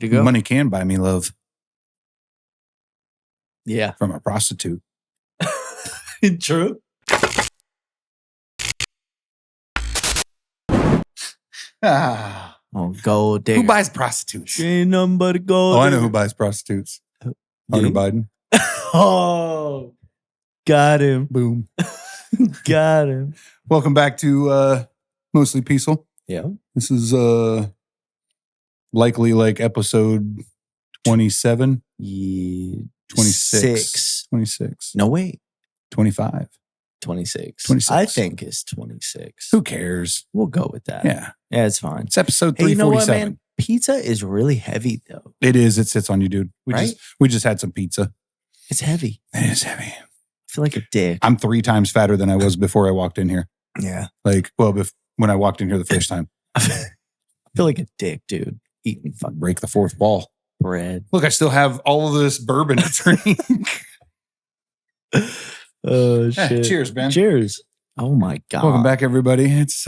To go. Money can buy me love. Yeah. From a prostitute. True. Oh, gold digger. Who buys prostitutes? She ain't nothing but a gold I digger. know who buys prostitutes. Hunter Biden. Oh, got him. Boom. Got him. Welcome back to Mostly Peaceful. Yeah. This is likely like episode 27. Yeah. 26. 26. No, wait. 25. 26. 26. I think it's 26. Who cares? We'll go with that. Yeah. Yeah, it's fine. It's episode 347. Hey, you know what, man? Pizza is really heavy, though. It is. It sits on you, dude. Right? We just had some pizza. It's heavy. It is heavy. I feel like a dick. I'm 3 times fatter than I was before I walked in here. Yeah. Like, well, when I walked in here the first time. I feel like a dick, dude. Eating fucking Break the fourth wall. bread. Look, I still have all of this bourbon to drink. Oh, shit. Cheers, Ben. Cheers. Oh, my God. Welcome back, everybody. It's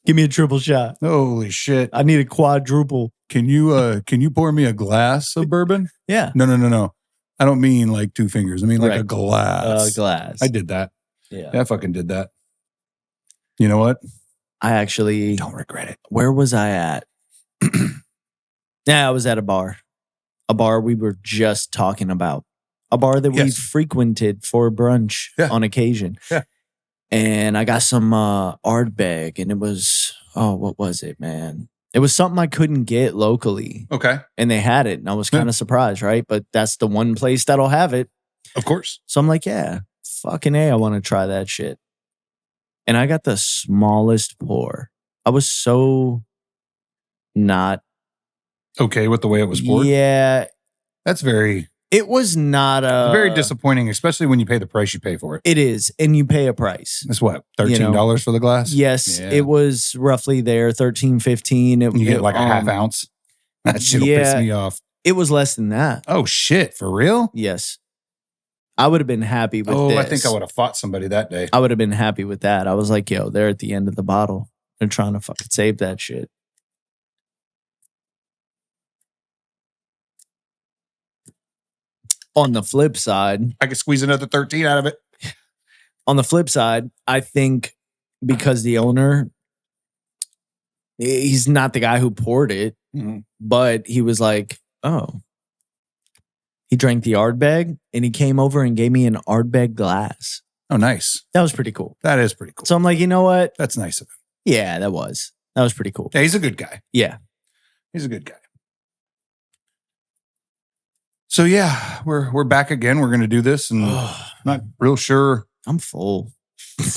Give me a triple shot. holy shit. I need a quadruple. Can you pour me a glass of bourbon? Yeah. No. I don't mean like 2 fingers. I mean like Right. a glass. Glass. I did that. Yeah. I fucking did that. You know what? I actually... Don't regret it. Where was I at? Yeah, I was at a bar. A bar we were just talking about. A bar that we Yes. frequented for brunch on occasion. Yeah. And I got some Ardbeg, and it was, what was it, man? It was something I couldn't get locally. Okay. And they had it, and I was kind of surprised, right? But that's the one place that'll have it. Of course. So I'm like, yeah, fucking A, I want to try that shit. And I got the smallest pour. I was so not Okay with the way it was poured. Yeah. That's very It was not very disappointing, especially when you pay the price you pay for it. It is, and you pay a price. It's what, $13 for the glass? Yes, Yeah. it was roughly there, $13, $15. You get like a half ounce. That shit'll piss me off. It was less than that. Oh shit, for real? Yes. I would have been happy with this. I think I would have fought somebody that day. I would have been happy with that. I was like, yo, they're at the end of the bottle. They're trying to fucking save that shit. On the flip side, I could squeeze another 13 out of it. On the flip side, I think because the owner, he's not the guy who poured it, but he was like, oh. He drank the Ardbeg and he came over and gave me an Ardbeg glass. Oh, nice. That was pretty cool. That is pretty cool. So I'm like, you know what? That's nice of him. Yeah, that was pretty cool. Yeah, he's a good guy. Yeah. He's a good guy. So yeah, we're back again. We're going to do this, and not real sure. I'm full.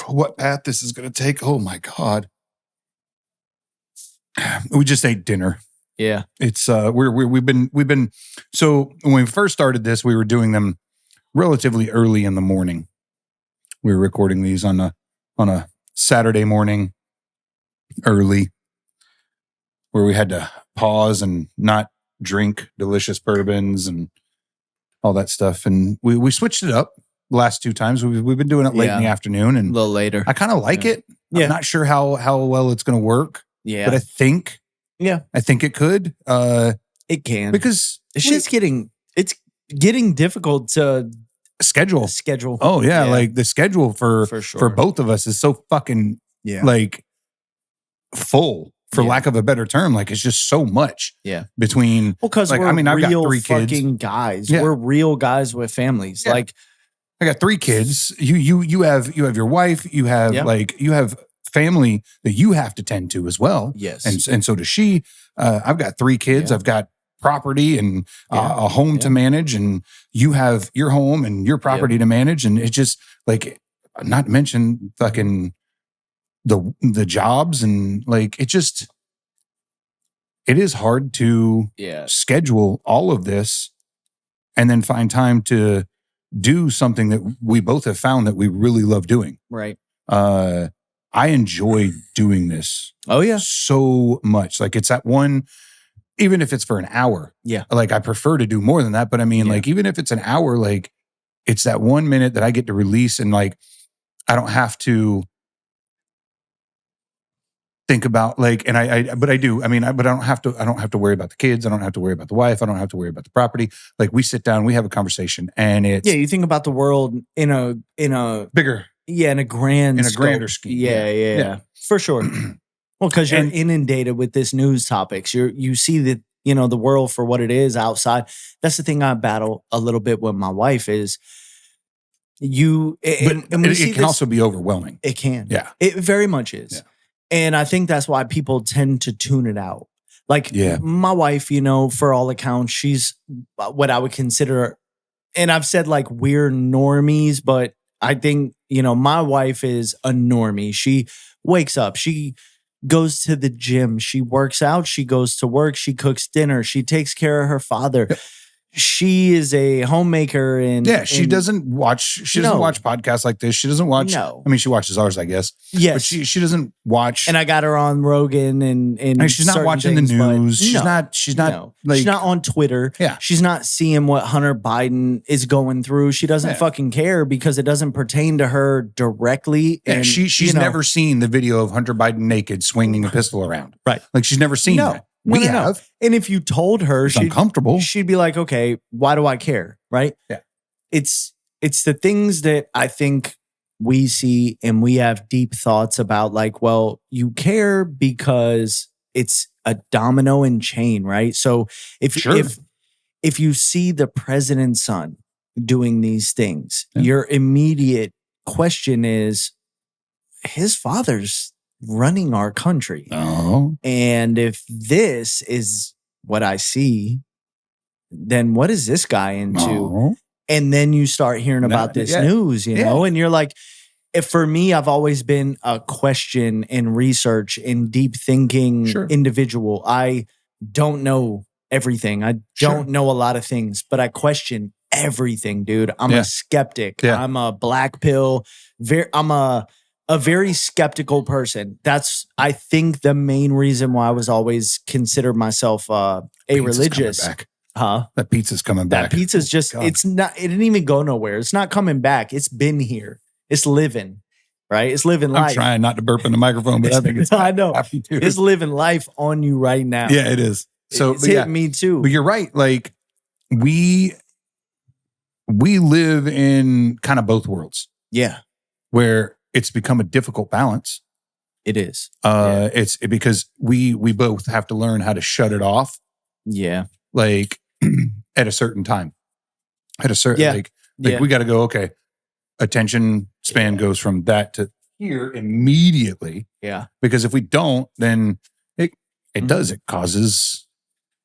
What path this is going to take? Oh my god! We just ate dinner. Yeah, it's we've been. So when we first started this, we were doing them relatively early in the morning. We were recording these on a Saturday morning, early, where we had to pause and not drink delicious bourbons and all that stuff. And we switched it up the last 2 times. We've been doing it late in the afternoon and a little later. I kind of like it. I'm not sure how well it's going to work. Yeah. But I think it could. It can. Because it's getting difficult to schedule. Oh yeah. Like the schedule for both of us is so fucking like full. For lack of a better term, like it's just so much. Between because like, we're I've got 3 kids. Fucking guys. Yeah. We're real guys with families. Yeah. Like I got 3 kids. You have your wife. You have you have family that you have to tend to as well. Yes, and so does she. I've got 3 kids. I've got property and a home to manage, and you have your home and your property to manage, and it's just like not to mention fucking. The jobs and like it is hard to schedule all of this and then find time to do something that we both have found that we really love doing. Right. I enjoy doing this. Oh yeah. So much. Like it's that one, even if it's for an hour. Yeah. Like I prefer to do more than that. But I mean, like even if it's an hour, like it's that 1 minute that I get to release and like I don't have to think about like, and but I do. I mean, but I don't have to worry about the kids. I don't have to worry about the wife. I don't have to worry about the property. Like we sit down, we have a conversation, and it's you think about the world in a bigger, in a grand, grander scheme. Yeah, for sure. Well, because you're inundated with this news topics. You see that the world for what it is outside. That's the thing I battle a little bit with my wife is. It can also be overwhelming. It can. Yeah. It very much is. Yeah. And I think that's why people tend to tune it out. Like my wife, for all accounts, she's what I would consider, and I've said like we're normies, but I think, my wife is a normie. She wakes up, she goes to the gym, she works out, she goes to work, she cooks dinner, she takes care of her father. Yep. She is a homemaker and she doesn't watch podcasts like this. She doesn't watch. No. I mean, she watches ours, I guess. Yes. But she doesn't watch. And I got her on Rogan and she's not watching the news. She's not on Twitter. Yeah. She's not seeing what Hunter Biden is going through. She doesn't fucking care because it doesn't pertain to her directly. And she's never seen the video of Hunter Biden naked swinging a pistol around. Right. Like she's never seen that. We have. And if you told her, she'd be like, okay, why do I care? Right? Yeah. It's the things that I think we see and we have deep thoughts about, like, well, you care because it's a domino and chain, right? So if you see the president's son doing these things, your immediate question is, his father's running our country. Oh. And if this is what I see, then what is this guy into? Oh. And then you start hearing about this news, you know, and you're like, for me, I've always been a question and research and deep thinking individual. I don't know everything. I don't know a lot of things, but I question everything, dude. I'm a skeptic. Yeah. I'm a black pill. I'm a very skeptical person. That's, I think, the main reason why I was always considered myself a religious. Huh? That pizza's coming back. That pizza's just, it didn't even go nowhere. It's not coming back. It's been here. It's living, right? It's living life. I'm trying not to burp in the microphone, but I think it's I know. happy too. It's living life on you right now. Yeah, it is. So it's hitting me too. But you're right. Like we live in kind of both worlds. Yeah. Where it's become a difficult balance. It is. It's because we both have to learn how to shut it off. Yeah. Like at a certain time. At a certain we got to go, okay. Attention span goes from that to here immediately. Yeah. Because if we don't, then it causes.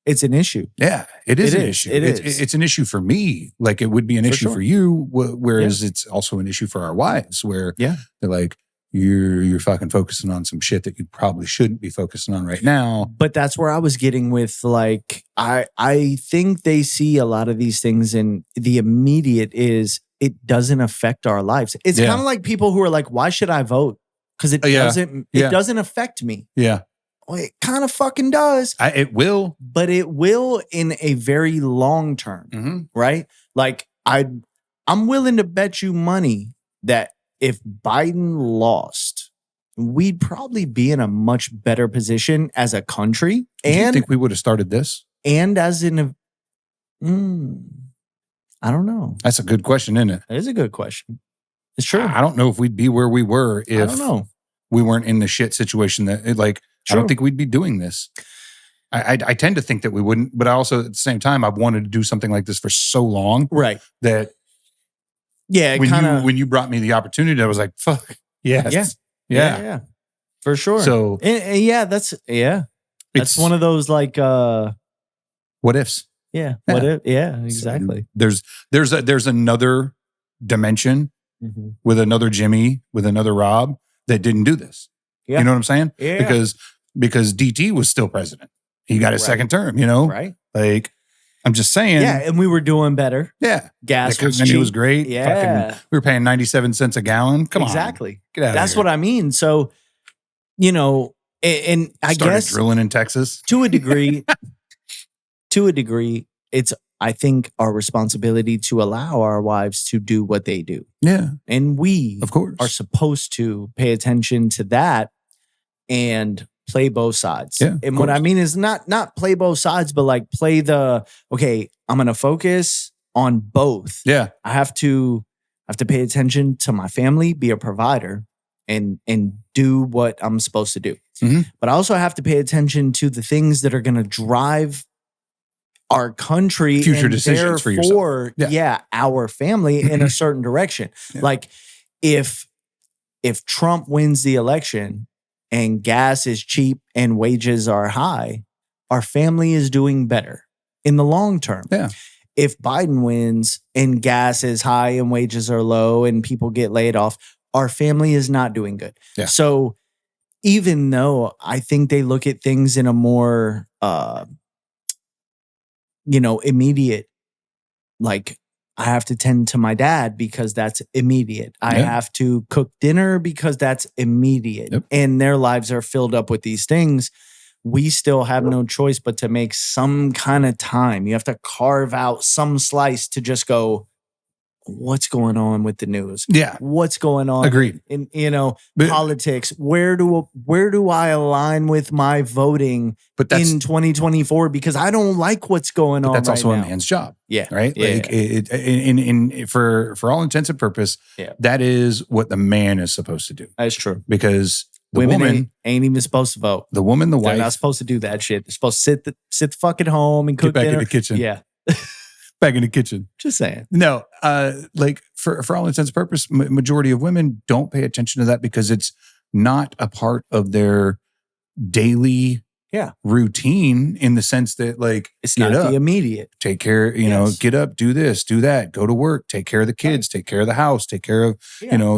It's an issue. Yeah, it is an issue. It's an issue for me. Like it would be an issue for you. Whereas it's also an issue for our wives where they're like, you're fucking focusing on some shit that you probably shouldn't be focusing on right now. But that's where I was getting with, like, I think they see a lot of these things and the immediate is, it doesn't affect our lives. It's kind of like people who are like, why should I vote? Because it doesn't affect me. Yeah. Well, it kind of fucking does. It will. But it will in a very long term, right? Like, I'm willing to bet you money that if Biden lost, we'd probably be in a much better position as a country. Do you think we would have started this? And as in I don't know. That's a good question, isn't it? It is a good question. It's true. I don't know if we'd be where we were if we weren't in the shit situation that, I don't think we'd be doing this. I tend to think that we wouldn't, but I also, at the same time, I've wanted to do something like this for so long. Right. That when you brought me the opportunity, I was like, fuck. Yes. Yeah. For sure. So, that's one of those like, what ifs? Yeah. What if? Yeah, exactly. So there's another dimension with another Jimmy, with another Rob that didn't do this. Yeah. You know what I'm saying? Yeah. Because DT was still president. He got his second term, Right. Like, I'm just saying. Yeah, and we were doing better. Yeah. Gas was cheap. It was great. Yeah. We were paying 97 cents a gallon. Come on. Exactly. Get out of here. That's what I mean. So, and I guess drilling in Texas. To a degree, it's, I think, our responsibility to allow our wives to do what they do. Yeah. And we, of course, are supposed to pay attention to that. And play both sides. Yeah, and what I mean is not play both sides, but like play okay, I'm going to focus on both. Yeah. I have to pay attention to my family, be a provider, and do what I'm supposed to do. Mm-hmm. But I also have to pay attention to the things that are going to drive our country, future and decisions for yourself. Our family in a certain direction. Yeah. Like if Trump wins the election and gas is cheap and wages are high, our family is doing better in the long term. Yeah. If Biden wins and gas is high and wages are low and people get laid off, our family is not doing good. Yeah. So even though I think they look at things in a more, immediate, like I have to tend to my dad because that's immediate. I have to cook dinner because that's immediate. Yep. And their lives are filled up with these things. We still have no choice but to make some kind of time. You have to carve out some slice to just go, what's going on with the news? Yeah. What's going on? Agreed. In politics? Where do I align with my voting in 2024? Because I don't like what's going on. That's right also now. a man's job. Yeah. Right. Yeah, like for all intents and purpose, that is what the man is supposed to do. That's true. Because the women woman ain't even supposed to vote. The woman, the wife, they're not supposed to do that shit. They're supposed to sit the fuck at home and cook get back dinner. in the kitchen. Yeah. Back in the kitchen. Just saying. No, like for all intents and purpose, majority of women don't pay attention to that because it's not a part of their daily routine in the sense that like it's not the immediate. Take care, get up, do this, do that, go to work, take care of the kids, take care of the house, take care of,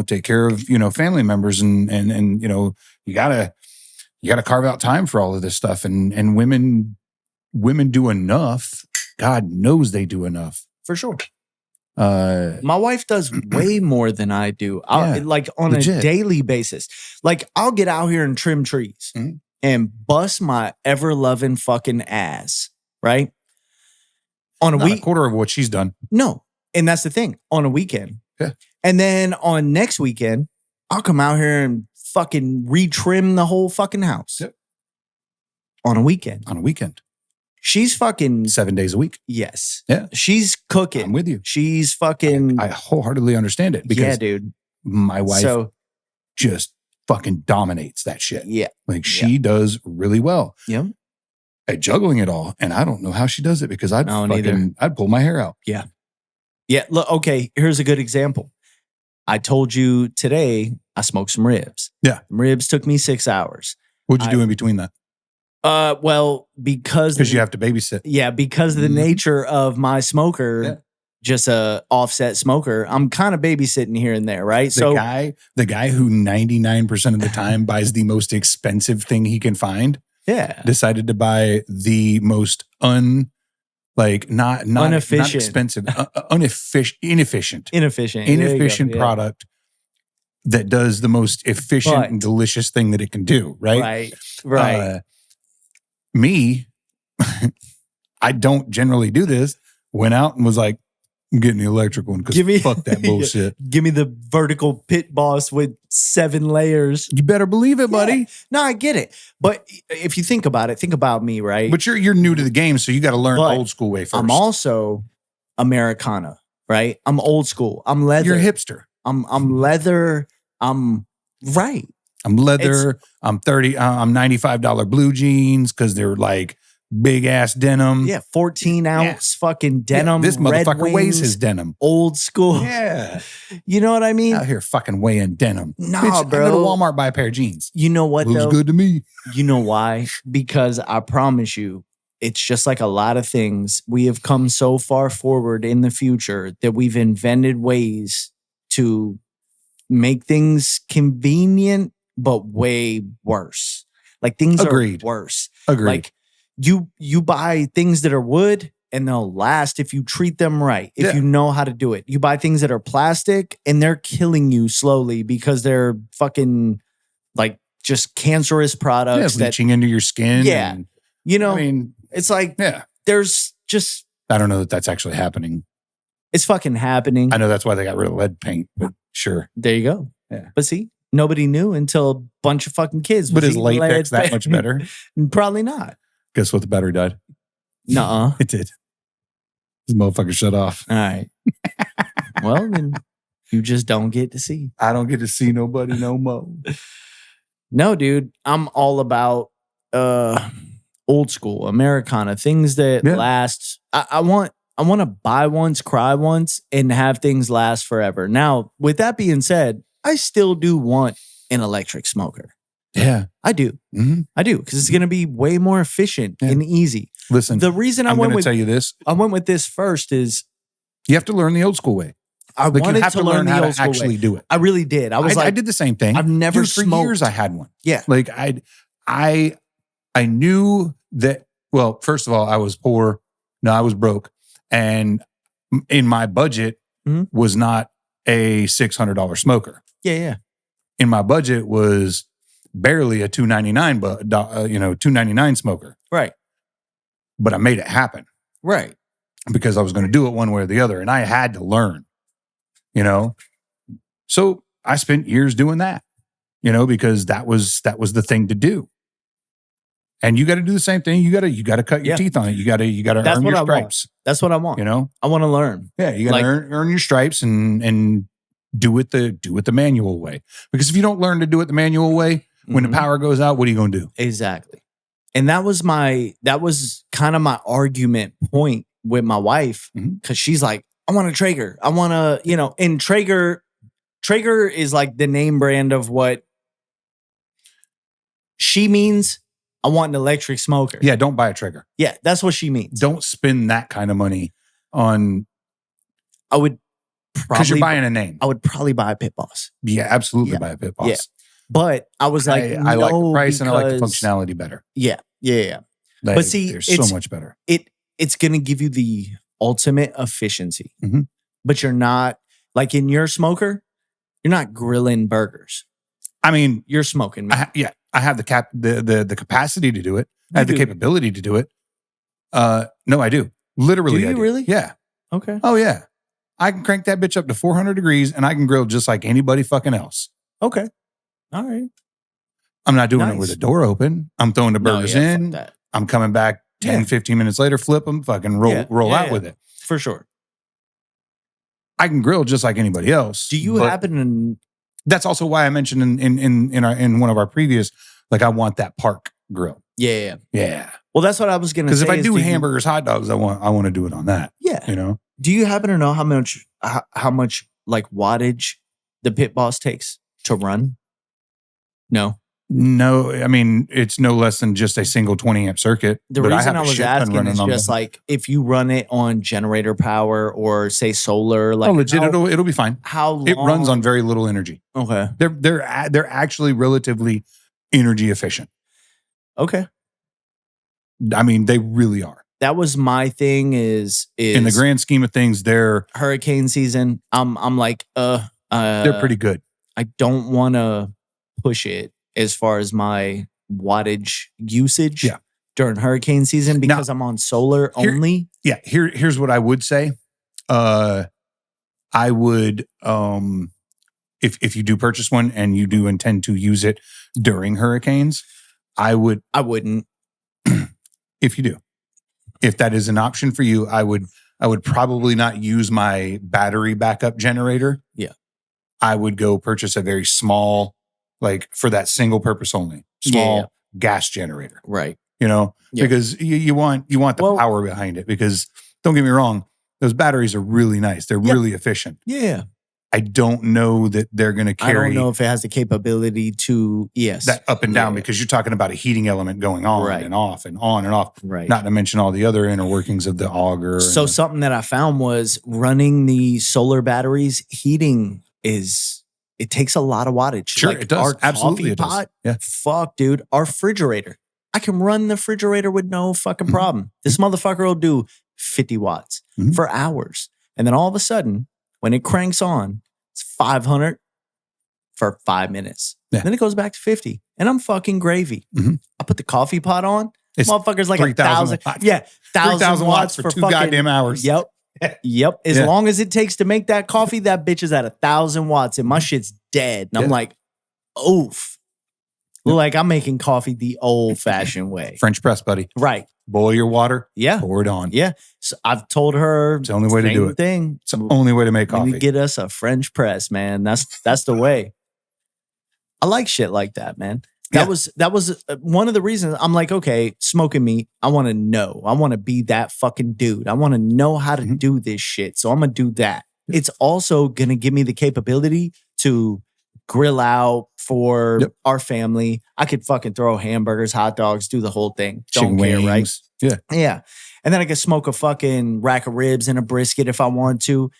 take care of, family members and you gotta carve out time for all of this stuff. And women do enough. God knows they do enough. For sure. My wife does way more than I do. Like on legit. A daily basis. Like I'll get out here and trim trees and bust my ever-loving fucking ass, right? On a week. A quarter of what she's done. No. And that's the thing. On a weekend. Yeah. And then on next weekend, I'll come out here and fucking retrim the whole fucking house. Yep. On a weekend. She's fucking 7 days a week. Yes. Yeah. She's cooking. I'm with you. She's fucking. I wholeheartedly understand it because dude. My wife just fucking dominates that shit. Yeah. Like she does really well. Yeah. At juggling it all. And I don't know how she does it because I'd pull my hair out. Yeah. Yeah. Look, okay. Here's a good example. I told you today I smoked some ribs. Yeah. Ribs took me 6 hours. What'd you do in between that? Well, because you have to babysit. Yeah, because of the nature of my smoker, just a offset smoker, I'm kind of babysitting here and there, right? The guy who 99% of the time buys the most expensive thing he can find, decided to buy the most not expensive, inefficient product that does the most efficient and delicious thing that it can do, right? Right. Me, I don't generally do this. Went out and was like, I'm getting the electric one because fuck that bullshit. Give me the vertical pit boss with 7 layers. You better believe it, buddy. No, I get it. But if you think about it, think about me, right? But you're new to the game, so you got to learn old school way first. I'm also Americana, right? I'm old school. I'm leather. You're a hipster. I'm leather. I'm right. I'm leather. I'm $95 blue jeans because they're like big ass denim. Yeah, 14 ounce fucking denim. This motherfucker Red weighs his denim. Old school. Yeah. You know what I mean? Out here fucking weighing denim. Nah, bitch, bro. I go to Walmart, buy a pair of jeans. You know what, Looks good to me. You know why? Because I promise you, it's just like a lot of things. We have come so far forward in the future that we've invented ways to make things convenient, but way worse. Like things Agreed. are worse. Agreed. Like you buy things that are wood and they'll last if you treat them right, if you know how to do it. You buy things that are plastic and they're killing you slowly because they're fucking like just cancerous products leaching into your skin. Yeah. And, I mean, it's like there's just I don't know that that's actually happening. It's fucking happening. I know that's why they got rid of lead paint, but sure. There you go. Yeah. But see, Nobody knew until a bunch of fucking kids. But is latex that much better? Probably not. Guess what? The battery died. Nuh-uh. It did. This motherfucker shut off. All right. Well, then you just don't get to see. I don't get to see nobody no more. No, dude. I'm all about old school Americana, things that last. I want to buy once, cry once, and have things last forever. Now, with that being said, I still do want an electric smoker. Yeah, I do. Mm-hmm. I do, because it's going to be way more efficient and easy. Listen, the reason I'm going to tell you this. I went with this first is you have to learn the old school way. I wanted to learn how the old to actually way. do it. I really did. I did the same thing. I've never smoked. For years I had one. Yeah. Like I knew that, well, first of all, I was poor. No, I was broke. And in my budget was not a $600 smoker. Yeah. In my budget was barely a $299, $299 smoker. Right. But I made it happen. Right. Because I was going to do it one way or the other. And I had to learn, So I spent years doing that, because that was the thing to do. And you got to do the same thing. You got to cut your teeth on it. You got to earn your stripes. That's what I want. I want to learn. Yeah, you got to earn your stripes and do it the manual way. Because if you don't learn to do it the manual way, when the power goes out, what are you going to do? Exactly. And that was kind of my argument point with my wife, because she's like, I want a Traeger. I want to, and Traeger is like the name brand of what she means. I want an electric smoker. Yeah, don't buy a Traeger. Yeah, that's what she means. Don't spend that kind of money on. I would probably, because you're buying a name. I would probably buy a Pit Boss. Yeah, absolutely buy a Pit Boss. Yeah. But I was like, I like the price and I like the functionality better. Yeah. Like, but see, they're so much better. It's going to give you the ultimate efficiency. But you're not, like in your smoker, you're not grilling burgers. I mean, you're smoking meat. I have the capacity to do it. I have the capability to do it. No, I do. Literally, do you I do. Really? Yeah. Okay. Oh yeah. I can crank that bitch up to 400 degrees and I can grill just like anybody fucking else. Okay. All right. I'm not doing it with the door open. I'm throwing the burgers in. I'm coming back 10, 15 minutes later, flip them, fucking roll out with it. For sure. I can grill just like anybody else. Do you happen to... That's also why I mentioned in one of our previous, like I want that park grill. Yeah. Well, that's what I was going to say. Because if I do hamburgers, hot dogs, I want to do it on that. Yeah. Do you happen to know how much like wattage the Pit Boss takes to run? No. I mean, it's no less than just a single 20 amp circuit. The reason I was asking is just like if you run it on generator power or say solar, like legit, it'll be fine. How long? It runs on very little energy. Okay. They're actually relatively energy efficient. Okay. I mean, they really are. That was my thing is in the grand scheme of things, they're hurricane season. I'm like, they're pretty good. I don't want to push it as far as my wattage usage during hurricane season because I'm on solar only. Here's what I would say. I would, if you do purchase one and you do intend to use it during hurricanes, I wouldn't. If you do, if that is an option for you, I would probably not use my battery backup generator. Yeah. I would go purchase a very small, like for that single purpose only, small gas generator. Right. Because you want the power behind it, because don't get me wrong, those batteries are really nice. They're really efficient. Yeah. I don't know that they're going to carry. I don't know if it has the capability to, that up and down, because you're talking about a heating element going on and off and on and off. Right. Not to mention all the other inner workings of the auger. So something that I found was running the solar batteries, heating it takes a lot of wattage. Sure, it does. Our Absolutely it pot, does. Yeah. Fuck, dude. Our refrigerator. I can run the refrigerator with no fucking problem. This motherfucker will do 50 watts for hours. And then all of a sudden, when it cranks on, it's 500 for 5 minutes. Yeah. Then it goes back to 50. And I'm fucking gravy. I put the coffee pot on. It's motherfucker's like 3,000. 1,000 watts for 2 fucking goddamn hours. Yep. As long as it takes to make that coffee, that bitch is at 1,000 watts and my shit's dead. And I'm like, Oof. Like I'm making coffee the old-fashioned way. French press, buddy. Right. Boil your water. Yeah. Pour it on. Yeah. So I've told her it's the only way to do it. Thing. It's the only way to make coffee. We get us a French press, man. That's the way. I like shit like that, man. That was one of the reasons I'm like, okay, smoking meat. I want to know. I want to be that fucking dude. I want to know how to do this shit. So I'm gonna do that. It's also gonna give me the capability to grill out for our family. I could fucking throw hamburgers, hot dogs, do the whole thing. Don't care, right? Yeah. Yeah. And then I could smoke a fucking rack of ribs and a brisket if I want to.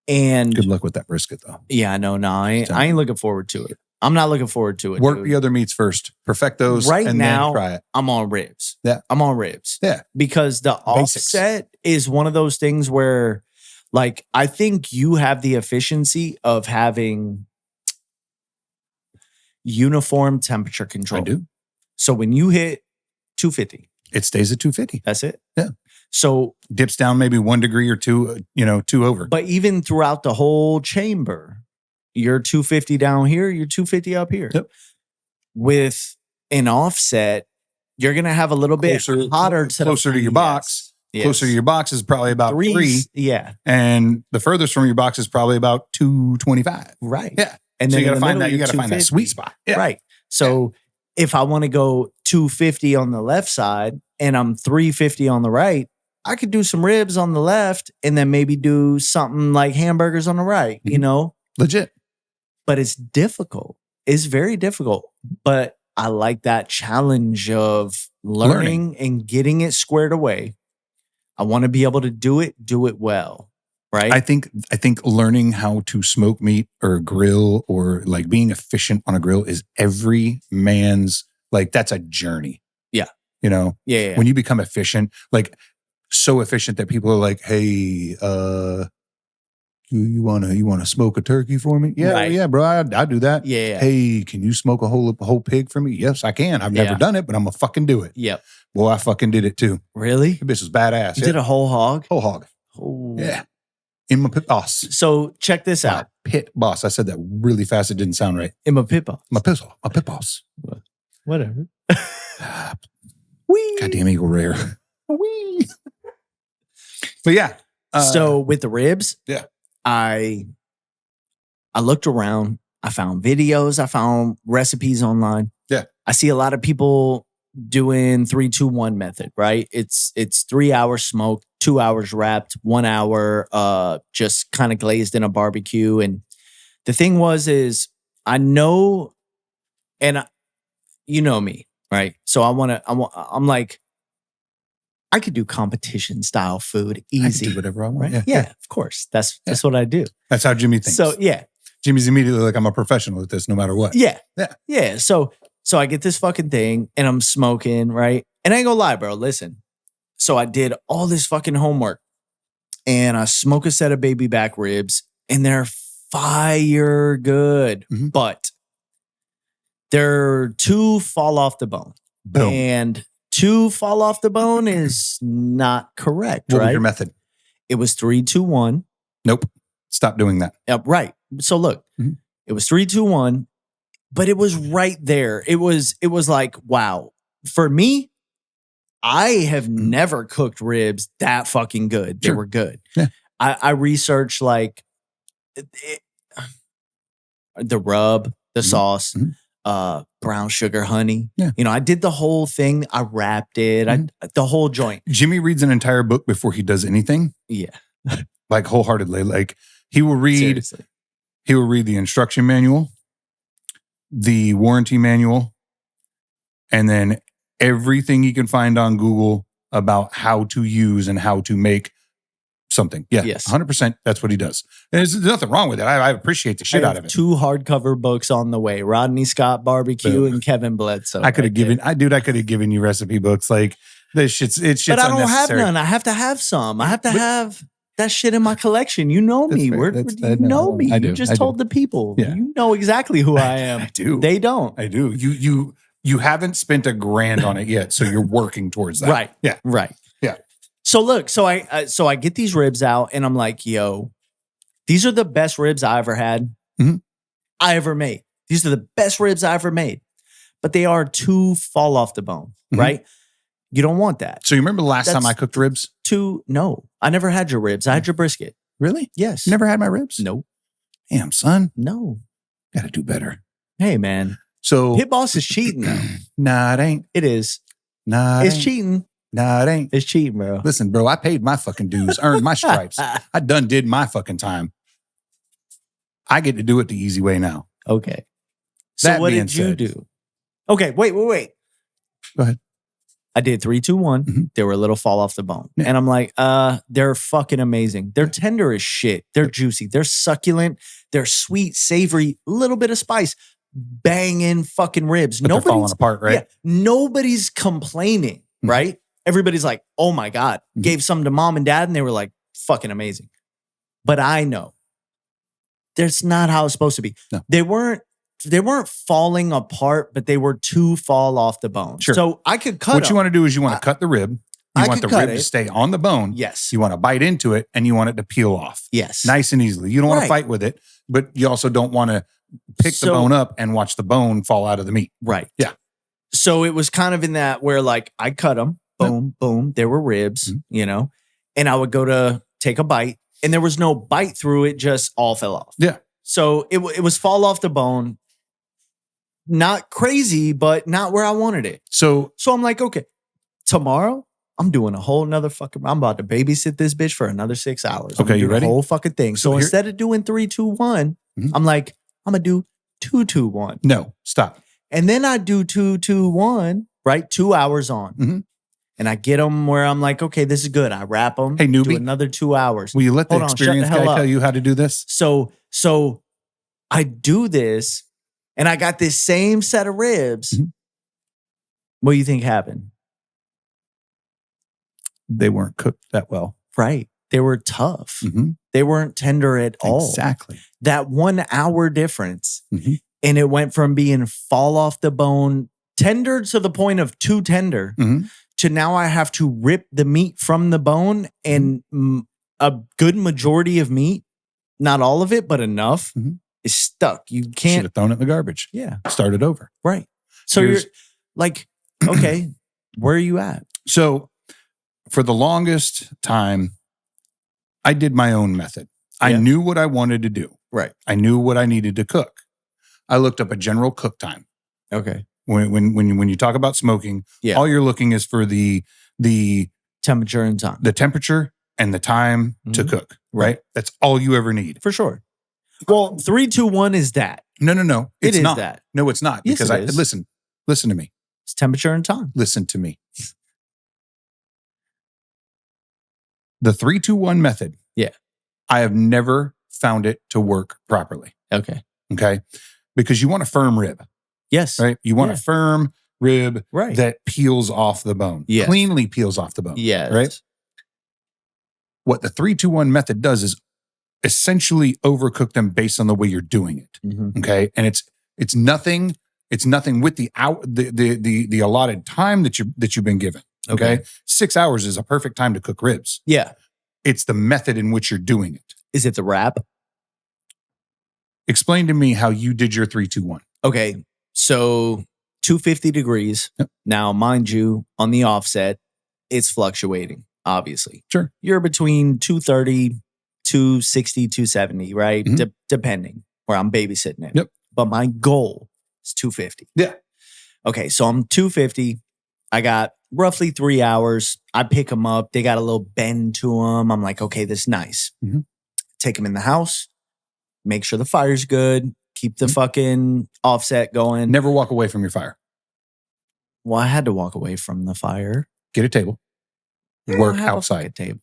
And good luck with that brisket, though. Yeah, no, I ain't looking forward to it. I'm not looking forward to it. Work the other meats first. Perfect those. Right and now, then try it. I'm on ribs. Yeah. I'm on ribs. Yeah. Because the offset is one of those things where, like, I think you have the efficiency of having uniform temperature control. I do. So when you hit 250, it stays at 250. That's it. Yeah. So dips down maybe 1 degree or two, two over. But even throughout the whole chamber, you're 250 down here, you're 250 up here. Yep. With an offset, you're going to have a little bit hotter closer to your box. Yes. Closer to your box is probably about 3. Yeah. And the furthest from your box is probably about 225. Right. Yeah. And so then you got to find that. You got to find that sweet spot. Yeah. Right. So if I want to go 250 on the left side and I'm 350 on the right, I could do some ribs on the left and then maybe do something like hamburgers on the right, Legit. But it's difficult. It's very difficult. But I like that challenge of learning and getting it squared away. I want to be able to do it well. Right. I think learning how to smoke meat or grill or like being efficient on a grill is every man's, like, that's a journey. Yeah. Yeah. When you become efficient, like so efficient that people are like, hey, you wanna smoke a turkey for me? Yeah, right. Yeah, bro, I do that. Yeah. Hey, can you smoke a whole pig for me? Yes, I can. I've never done it, but I'm gonna fucking do it. Yep. Boy, I fucking did it too. Really? The bitch was badass. You did a whole hog? Whole hog. Oh. Yeah. In my pit boss. So check this out. Pit boss. I said that really fast. It didn't sound right. In my pit boss. My pit boss. Whatever. Wee. Goddamn eagle rare. Wee. But yeah. So with the ribs, yeah, I looked around. I found videos. I found recipes online. Yeah. I see a lot of people doing 3-2-1 method, right? It's 3 hours smoked, 2 hours wrapped, 1 hour just kind of glazed in a barbecue. And the thing is I know, and you know me, right? So I'm like, I could do competition style food easy. I can do whatever I want. Right? Yeah, of course. That's what I do. That's how Jimmy thinks. So yeah. Jimmy's immediately like, I'm a professional at this no matter what. Yeah. So I get this fucking thing and I'm smoking, right? And I ain't gonna lie, bro. Listen. So I did all this fucking homework and I smoke a set of baby back ribs and they're fire good, but they're 2 fall off the bone. Boom. And 2 fall off the bone is not correct, what right? was your method? It was 3-2-1. Nope. Stop doing that. Right. So look, it was 3-2-1, but it was right there. It was like, wow. For me, I have never cooked ribs that fucking good. They were good. Yeah. I researched like the rub, the sauce, brown sugar, honey. Yeah. I did the whole thing. I wrapped it. The whole joint. Jimmy reads an entire book before he does anything. Yeah. Like wholeheartedly. Like he will read the instruction manual, the warranty manual, and then everything he can find on Google about how to use and how to make something. Yeah, yes. 100%. That's what he does. And there's nothing wrong with it. I appreciate the shit out of it. 2 hardcover books on the way: Rodney Scott Barbecue and Kevin Bledsoe. I could have given you recipe books. Like this shit's but I don't have none. I have to have some. I have to have that shit in my collection. You know me. You know me. You just told the people. Yeah. You know exactly who I am. I do. They don't. I do. You haven't spent $1,000 on it yet, so you're working towards that. Right. Yeah. Right. Yeah. So look, so I get these ribs out and I'm like, yo, these are the best ribs I ever had. Mm-hmm. I ever made. These are the best ribs I ever made. But they are too fall off the bone, right? You don't want that. So you remember the last time I cooked ribs? No, I never had your ribs. I had your brisket. Really? Yes. You never had my ribs? No. Damn, son. No. Got to do better. Hey, man. So Pit Boss is cheating, though. Nah, it ain't. It is. Nah, it's cheating. Nah, it ain't. It's cheating, bro. Listen, bro, I paid my fucking dues, earned my stripes. I done did my fucking time. I get to do it the easy way now. Okay. So what did you do? Okay, wait. Go ahead. I did 3, 2, 1. They were a little fall off the bone. Yeah. And I'm like, they're fucking amazing. They're tender as shit. They're juicy. They're succulent. They're sweet, savory, a little bit of spice. Banging fucking ribs. But they're falling apart, right? Yeah, nobody's complaining, right? Everybody's like, oh my God. Gave some to mom and dad and they were like, fucking amazing. But I know that's not how it's supposed to be. No. They weren't falling apart, but they were too fall off the bone. Sure. So I could cut What you want to do is you want to cut the rib. You want the rib to stay on the bone. Yes. You want to bite into it and you want it to peel off. Yes. Nice and easily. You don't want to fight with it, but you also don't want to pick the bone up and watch the bone fall out of the meat. Right. Yeah. So it was kind of in that where like I cut them, boom, boom. There were ribs, you know, and I would go to take a bite and there was no bite through it, just all fell off. Yeah. So it was fall off the bone. Not crazy, but not where I wanted it. So I'm like, okay, tomorrow I'm doing a whole nother fucking, I'm about to babysit this bitch for another 6 hours. Okay, you ready? The whole fucking thing. So instead of doing 3, 2, 1, I'm like, I'm going to do 2, 2, 1. No, stop. And then I do 2, 2, 1, right? 2 hours on. And I get them where I'm like, okay, this is good. I wrap them. Hey, newbie. Do another 2 hours. Will you let the experienced guy tell you how to do this? So I do this and I got this same set of ribs. What do you think happened? They weren't cooked that well. Right. They were tough. They weren't tender at all. Exactly. That 1 hour difference. And it went from being fall off the bone, tender to the point of too tender, to now I have to rip the meat from the bone and a good majority of meat, not all of it, but enough, is stuck. You can't. Should have thrown it in the garbage. Yeah. Start it over. Right. So you're like, okay, where are you at? So for the longest time, I did my own method. I knew what I wanted to do. Right. I knew what I needed to cook. I looked up a general cook time. Okay. When you talk about smoking, all you're looking is for the temperature and time. The temperature and the time to cook, right? That's all you ever need. For sure. Well, 3, 2, 1 is that. No. It's not. That. No, it's not. Yes, Because listen to me. It's temperature and time. Listen to me. The 3, 2, 1 method. Yeah. I have never found it to work properly. Okay. Because you want a firm rib. Yes. Right? You want a firm rib right. that peels off the bone. Yes. Cleanly peels off the bone. Yes. Right? What the 3, 2, 1 method does is essentially overcook them based on the way you're doing it. Okay. And it's nothing with the allotted time that you've been given. Okay. 6 hours is a perfect time to cook ribs. Yeah. It's the method in which you're doing it. Is it the wrap? Explain to me how you did your 3, 2, 1. Okay. So 250 degrees. Yep. Now, mind you, on the offset, it's fluctuating, obviously. Sure. You're between 230, 260, 270, right? Depending where I'm babysitting it. Yep. But my goal is 250. Yeah. Okay. So I'm 250. I got roughly 3 hours. I pick them up. They got a little bend to them. I'm like, okay, this is nice. Take them in the house. Make sure the fire's good. Keep the fucking offset going. Never walk away from your fire. Well, I had to walk away from the fire. Get a table. Work outside. A table.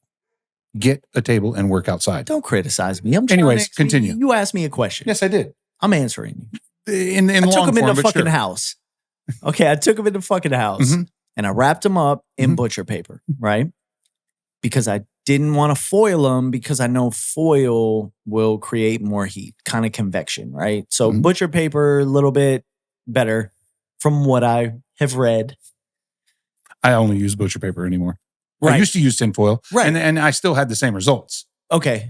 Get a table and work outside. Don't criticize me. Anyways, continue. You asked me a question. Yes, I did. I'm answering you. In I took long him in form, the but fucking sure. house. Okay, I took him in the fucking house and I wrapped him up in butcher paper, right? Because I didn't want to foil them because I know foil will create more heat, kind of convection, right? So butcher paper, a little bit better from what I have read. I only use butcher paper anymore. Right. I used to use tinfoil, right? And I still had the same results. Okay.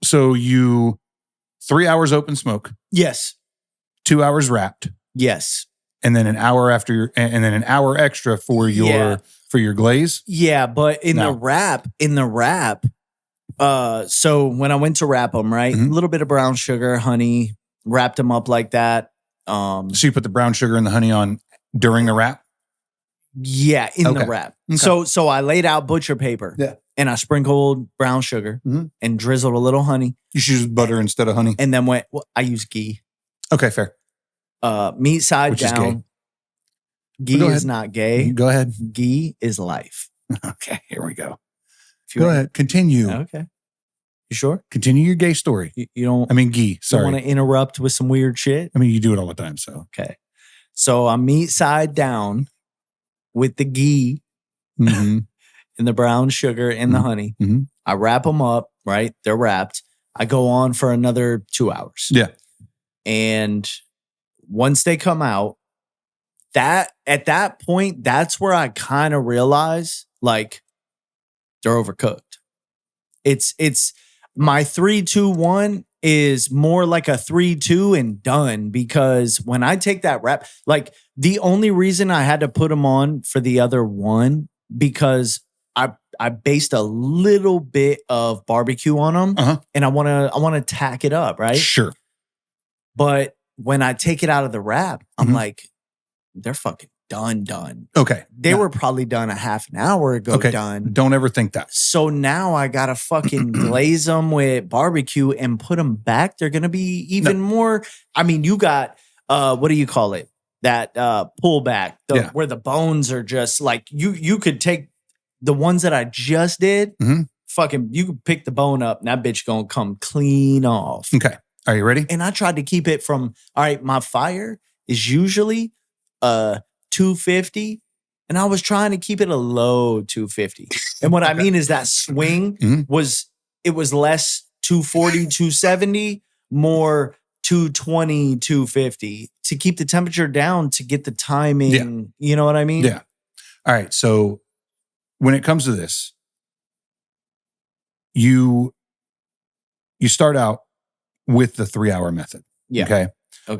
So you 3 hours open smoke, Yes. 2 hours wrapped, Yes. and then an hour and then an hour extra for your glaze. Yeah, but in the wrap, so when I went to wrap them, right, a little bit of brown sugar, honey, wrapped them up like that. So you put the brown sugar and the honey on during the wrap? Yeah, in the wrap. Okay. So I laid out butcher paper. Yeah. And I sprinkled brown sugar and drizzled a little honey. You should use butter instead of honey. And then I use ghee. Okay, fair. Meat side Which down. Ghee is not gay. Go ahead. Ghee is life. Okay, here we go. Go ahead. Continue. Okay. You sure? Continue your gay story. You don't. I mean, ghee. Sorry. You want to interrupt with some weird shit? I mean, you do it all the time. So okay. So I'm meat side down with the ghee and the brown sugar and the honey. I wrap them up. Right, they're wrapped. I go on for another 2 hours. Yeah. And once they come out, at that point, that's where I kind of realize like they're overcooked. It's my 3-2-1 is more like a 3-2 and done, because when I take that wrap, like the only reason I had to put them on for the other one, because I based a little bit of barbecue on them and I want to tack it up, right? Sure. But when I take it out of the wrap, I'm like, they're fucking done. Okay. They were probably done a half an hour ago done. Don't ever think that. So now I got to fucking glaze them with barbecue and put them back. They're going to be even more. I mean, you got, what do you call it? That pullback where the bones are just like, you could take the ones that I just did, fucking, you could pick the bone up and that bitch going to come clean off. Okay. Are you ready? And I tried to keep it from, all right, my fire is usually 250, and I was trying to keep it a low 250. And what I mean is that swing was less 240, 270, more 220, 250 to keep the temperature down, to get the timing. Yeah. You know what I mean? Yeah. All right. So when it comes to this, you start out with the 3 hour method. Yeah. Okay.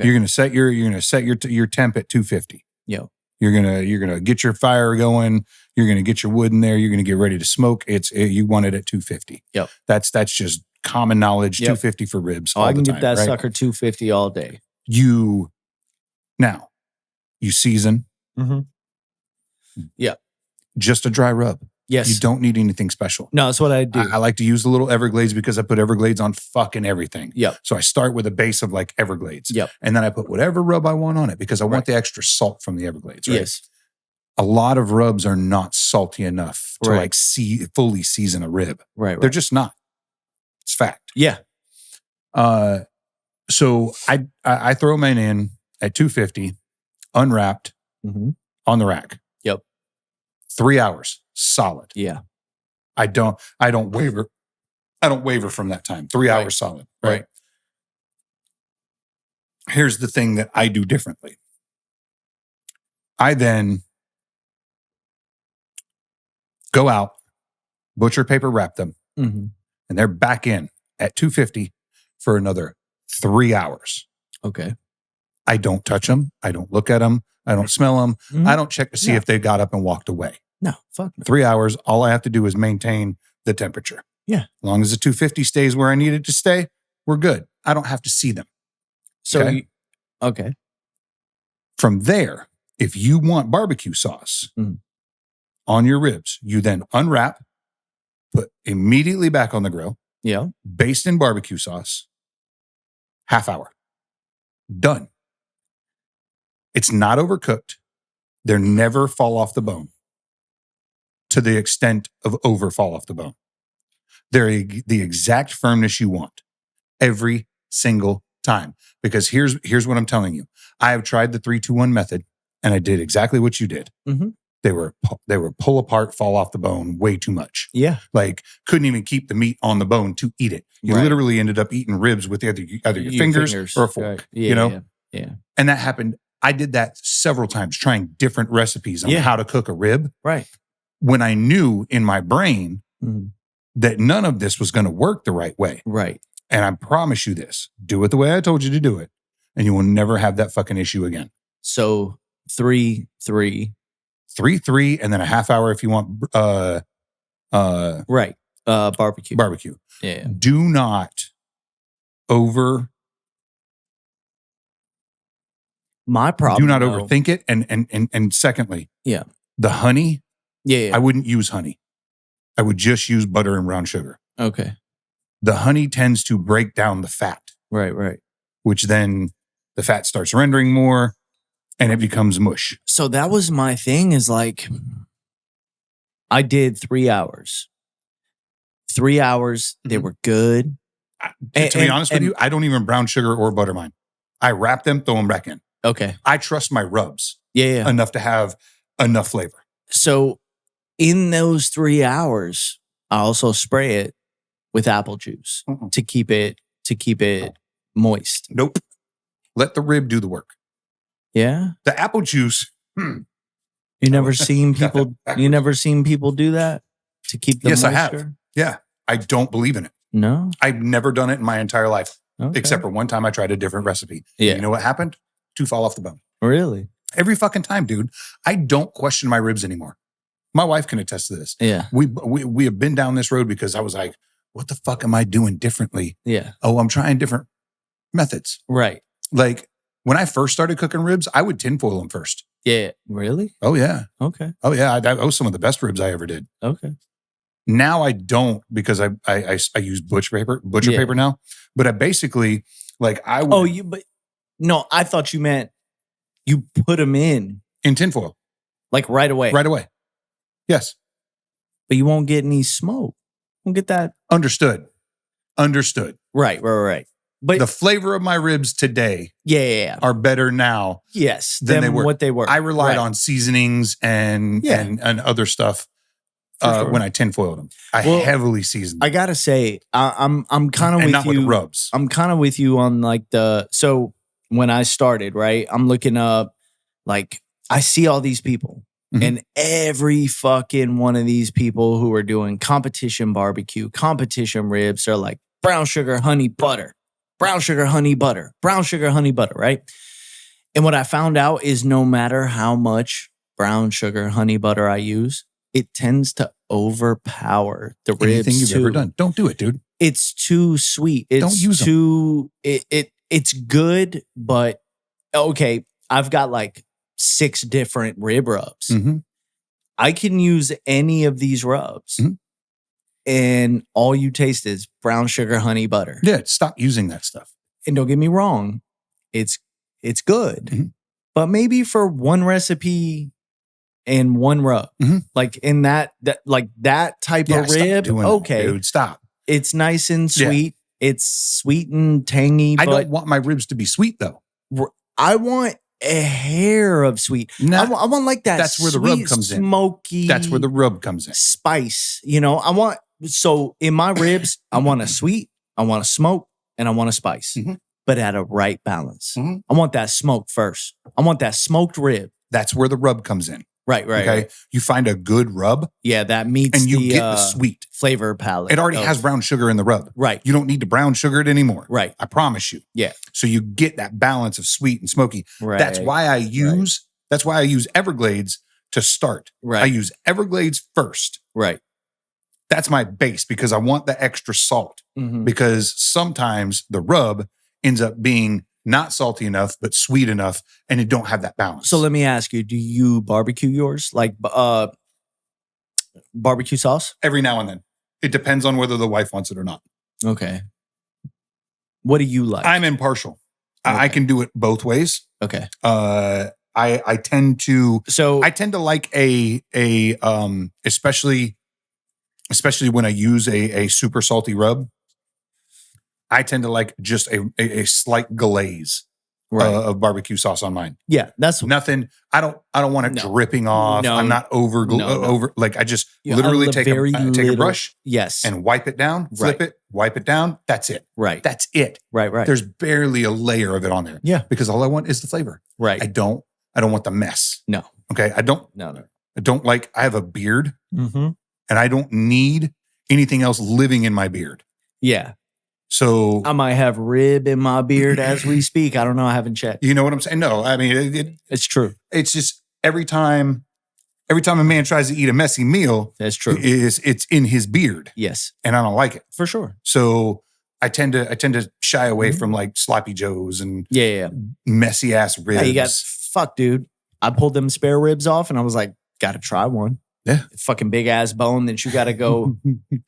You're gonna set your temp at 250. Yeah. You're gonna get your fire going. You're gonna get your wood in there. You're gonna get ready to smoke. You want it at 250. Yep. That's just common knowledge. 250 for ribs. I can get that sucker 250 all day. You season. Yeah. Just a dry rub. Yes. You don't need anything special. No, that's what I do. I like to use a little Everglades because I put Everglades on fucking everything. Yep. So I start with a base of like Everglades. Yep. And then I put whatever rub I want on it because I want the extra salt from the Everglades. Right? Yes. A lot of rubs are not salty enough to like fully season a rib. Right. They're just not. It's fact. Yeah. So I throw mine in at 250, unwrapped, on the rack. Yep. 3 hours. Solid. Yeah. I don't waver. I don't waver from that time. 3 hours solid. Right. Here's the thing that I do differently. I then go out, butcher paper wrap them, and they're back in at 250 for another 3 hours. Okay. I don't touch them. I don't look at them. I don't smell them. I don't check to see if they got up and walked away. No, fuck no. 3 hours. All I have to do is maintain the temperature. Yeah. As long as the 250 stays where I need it to stay, we're good. I don't have to see them. So, okay. From there, if you want barbecue sauce on your ribs, you then unwrap, put immediately back on the grill. Yeah. Based in barbecue sauce, half hour. Done. It's not overcooked. They never fall off the bone to the extent of over fall off the bone. They're the exact firmness you want every single time. Because here's what I'm telling you. I have tried the 3-2-1 method and I did exactly what you did. They were pull apart, fall off the bone way too much. Yeah. Like couldn't even keep the meat on the bone to eat it. You literally ended up eating ribs with either your fingers or a fork. Right. Yeah, you know? Yeah. And that happened. I did that several times, trying different recipes on how to cook a rib. Right. When I knew in my brain that none of this was going to work the right way. Right. And I promise you this, do it the way I told you to do it. And you will never have that fucking issue again. So 3-3. 3-3, and then a half hour if you want Right. Barbecue. Barbecue. Yeah. Do not My problem. Do not overthink it. And secondly, yeah, the honey. Yeah. I wouldn't use honey. I would just use butter and brown sugar. Okay. The honey tends to break down the fat. Right. Which then the fat starts rendering more and it becomes mush. So that was my thing, is like, I did 3 hours. 3 hours. They were good. To be honest with you, I don't even brown sugar or butter mine. I wrap them, throw them back in. Okay. I trust my rubs. Yeah. Enough to have enough flavor. So in those 3 hours, I also spray it with apple juice to keep it moist. Nope. Let the rib do the work. Yeah. The apple juice. You never seen people. You never seen people do that to keep the moisture? I have. Yeah. I don't believe in it. No. I've never done it in my entire life. Okay. Except for one time I tried a different recipe. Yeah. You know what happened? 2 fall off the bone. Really? Every fucking time, dude. I don't question my ribs anymore. My wife can attest to this. Yeah. We have been down this road because I was like, what the fuck am I doing differently? Yeah. Oh, I'm trying different methods. Right. Like when I first started cooking ribs, I would tinfoil them first. Yeah. Really? Oh, yeah. Okay. Oh, yeah. That was some of the best ribs I ever did. Okay. Now I don't, because I use butcher paper now. But I basically, like, I would. But no, I thought you meant you put them in tinfoil. Like right away. Right away. Yes. But you won't get any smoke. Won't get that. Understood. Right. But the flavor of my ribs today are better now than they were. What they were. I relied on seasonings and other stuff when I tinfoiled them. I heavily seasoned them. I gotta say, I'm kind of with not you. With rubs. I'm kind of with you on like so when I started, right, I'm looking up, like, I see all these people. And every fucking one of these people who are doing competition barbecue, competition ribs are like brown sugar, honey, butter, brown sugar, honey, butter, brown sugar, honey, butter, right? And what I found out is no matter how much brown sugar, honey, butter I use, it tends to overpower the ribs. Anything you've ever done. Don't do it, dude. It's too sweet. Don't use them. It's good, but okay, I've got like 6 different rib rubs. I can use any of these rubs and all you taste is brown sugar, honey, butter. Yeah, stop using that stuff. And don't get me wrong, it's good. But maybe for one recipe and one rub, like in that type of rib, okay. Dude, stop. It's nice and sweet. It's sweet and tangy. I don't want my ribs to be sweet though. I want a hair of sweet. I want like that. That's where the rub comes smoky. That's where the rub comes in. Spice. So in my ribs, I want a sweet, I want a smoke, and I want a spice, but at a right balance. I want that smoke first. I want that smoked rib. That's where the rub comes in. Right. Okay. Right. You find a good rub. Yeah, that meets and you get the sweet flavor palette. It already has brown sugar in the rub. Right. You don't need to brown sugar it anymore. Right. I promise you. Yeah. So you get that balance of sweet and smoky. Right. That's why I use Everglades to start. Right. I use Everglades first. Right. That's my base because I want the extra salt. Because sometimes the rub ends up being not salty enough, but sweet enough, and it don't have that balance. So let me ask you, do you barbecue yours? Like barbecue sauce? Every now and then. It depends on whether the wife wants it or not. Okay. What do you like? I'm impartial. Okay. I can do it both ways. Okay. I tend to like especially when I use a super salty rub. I tend to like just a slight glaze of barbecue sauce on mine. Yeah, that's nothing. I don't want it dripping off. I'm not over. Like I just literally take a brush, and wipe it down, flip it, wipe it down. That's it. Right. That's it. Right. There's barely a layer of it on there. Yeah. Because all I want is the flavor. Right. I don't want the mess. No. Okay. I don't. No. I don't like. I have a beard, and I don't need anything else living in my beard. Yeah. So I might have rib in my beard as we speak. I don't know. I haven't checked. You know what I'm saying? No, I mean, it's true. It's just every time a man tries to eat a messy meal, that's true. It's in his beard. Yes. And I don't like it. For sure. So I tend to shy away from like sloppy joes and messy ass ribs. Hey, fuck, dude. I pulled them spare ribs off and I was like, gotta try one. Yeah. Fucking big ass bone that you gotta go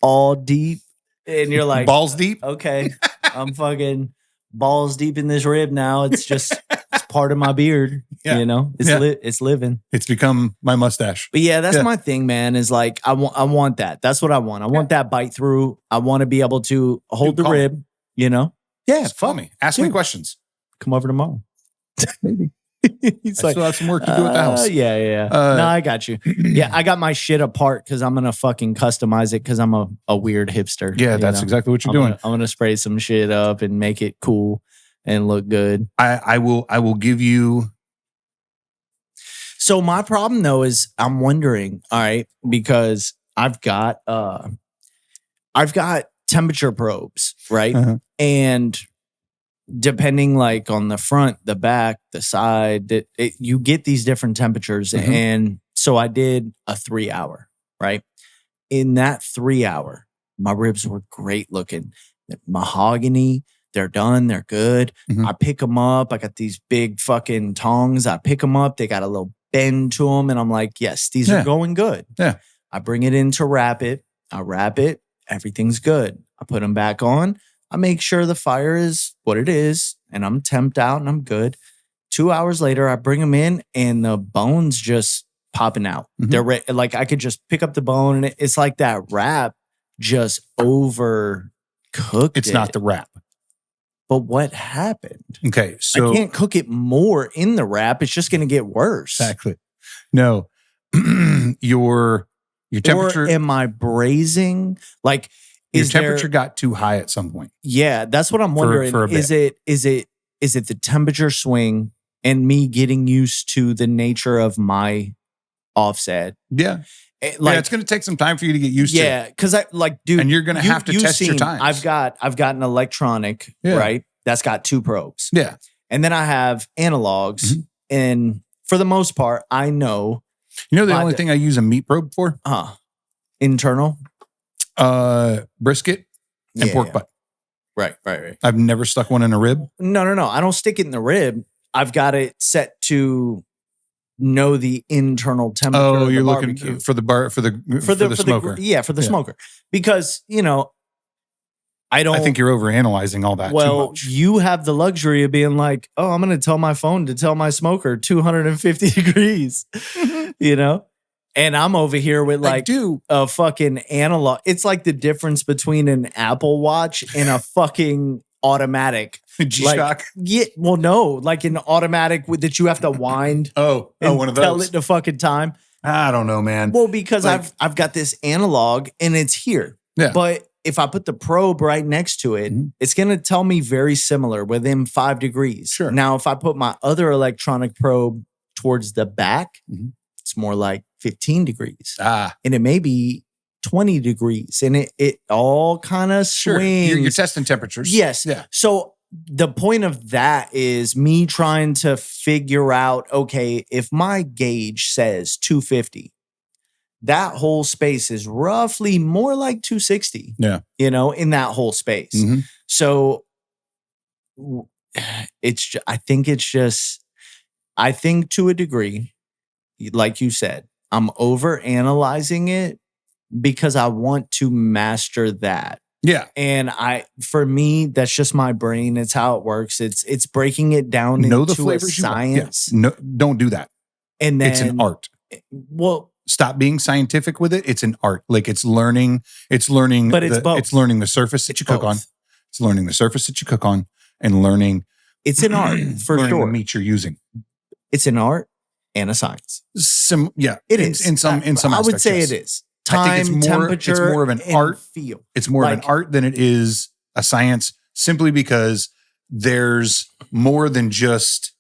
all deep. And you're like, balls deep? Okay. I'm fucking balls deep in this rib now. It's just it's part of my beard. Yeah. You know, it's living. It's become my mustache. But yeah, that's my thing, man, is like I want that. That's what I want. I want that bite through. I want to be able to hold the rib, you know? Yeah, call me. Ask me questions. Come over tomorrow. He's I still have some work to do at the house. Yeah. No, I got you. Yeah, I got my shit apart because I'm gonna fucking customize it because I'm a weird hipster. Yeah, that's exactly what you're doing. I'm gonna spray some shit up and make it cool and look good. I will give you. So my problem though is I'm wondering, all right, because I've got temperature probes, right? Uh-huh. And depending like on the front, the back, the side, you get these different temperatures. Mm-hmm. And so I did a 3 hour, right? In that 3 hour, my ribs were great looking. Mahogany, they're done, they're good. Mm-hmm. I pick them up. I got these big fucking tongs. I pick them up. They got a little bend to them. And I'm like, yes, these are going good. Yeah. I bring it in to wrap it. I wrap it. Everything's good. I put them back on. I make sure the fire is what it is, and I'm temped out and I'm good. 2 hours later, I bring them in, and the bone's just popping out. Mm-hmm. They're like I could just pick up the bone, and it's like that wrap just overcooked. It's not the wrap. But what happened? Okay, so I can't cook it more in the wrap. It's just going to get worse. Exactly. No, your temperature. Or am I braising? Like. Your temperature got too high at some point. Yeah, that's what I'm wondering. For a bit. Is it the temperature swing and me getting used to the nature of my offset? Yeah. It's going to take some time for you to get used to. Yeah, because dude, and you're going to have to test your times. I've got an electronic, right? That's got 2 probes. Yeah. And then I have analogs. Mm-hmm. And for the most part, I know. You know the only thing I use a meat probe for? Internal? Brisket and pork butt. Right. I've never stuck one in a rib. No. I don't stick it in the rib. I've got it set to know the internal temperature. Oh, of the you're barbecue. looking for the smoker. For the smoker. Because, I think you're overanalyzing all that too much. You have the luxury of being like, oh, I'm going to tell my phone to tell my smoker 250 degrees, And I'm over here with a fucking analog. It's like the difference between an Apple Watch and a fucking automatic. G-Shock? Yeah, well, no. Like an automatic that you have to wind. One of those. Tell it the fucking time. I don't know, man. Well, because I've got this analog and it's here. Yeah. But if I put the probe right next to it, it's going to tell me very similar within 5 degrees. Sure. Now, if I put my other electronic probe towards the back, it's more like 15 degrees. And it may be 20 degrees. And it all kind of swings. You're testing temperatures. Yes. Yeah. So the point of that is me trying to figure out, okay, if my gauge says 250, that whole space is roughly more like 260. Yeah. In that whole space. Mm-hmm. So I think to a degree, like you said, I'm over analyzing it because I want to master that. Yeah. And for me, that's just my brain. It's how it works. It's breaking it down into the flavors a science. Yeah. No, don't do that. And then it's an art. Well, stop being scientific with it. It's an art. Like it's learning. But it's both. It's learning the surface that you cook on. It's learning the surface that you cook on and learning. It's an art for learning sure. The meat you're using. It's an art and a science. It is in some aspects, I would say it is. Time, temperature, it's more of an art feel. It's more of an art than it is a science, simply because there's more than just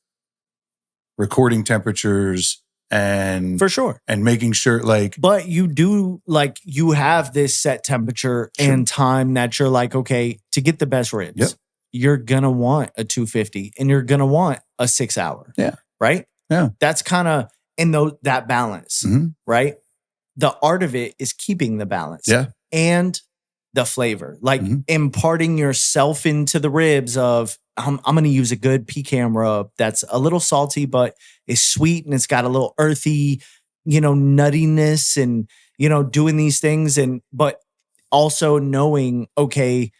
recording temperatures and for sure, and making sure like. But you do like you have this set temperature and time that you're like, okay, to get the best ribs, you're gonna want a 250 and you're gonna want a 6 hour. Yeah. Right. Yeah. That's kind of in that balance. Right. The art of it is keeping the balance. Yeah. And the flavor, like imparting yourself into the ribs of, I'm going to use a good pecan rub that's a little salty, but is sweet and it's got a little earthy, nuttiness and, doing these things. But also knowing, okay,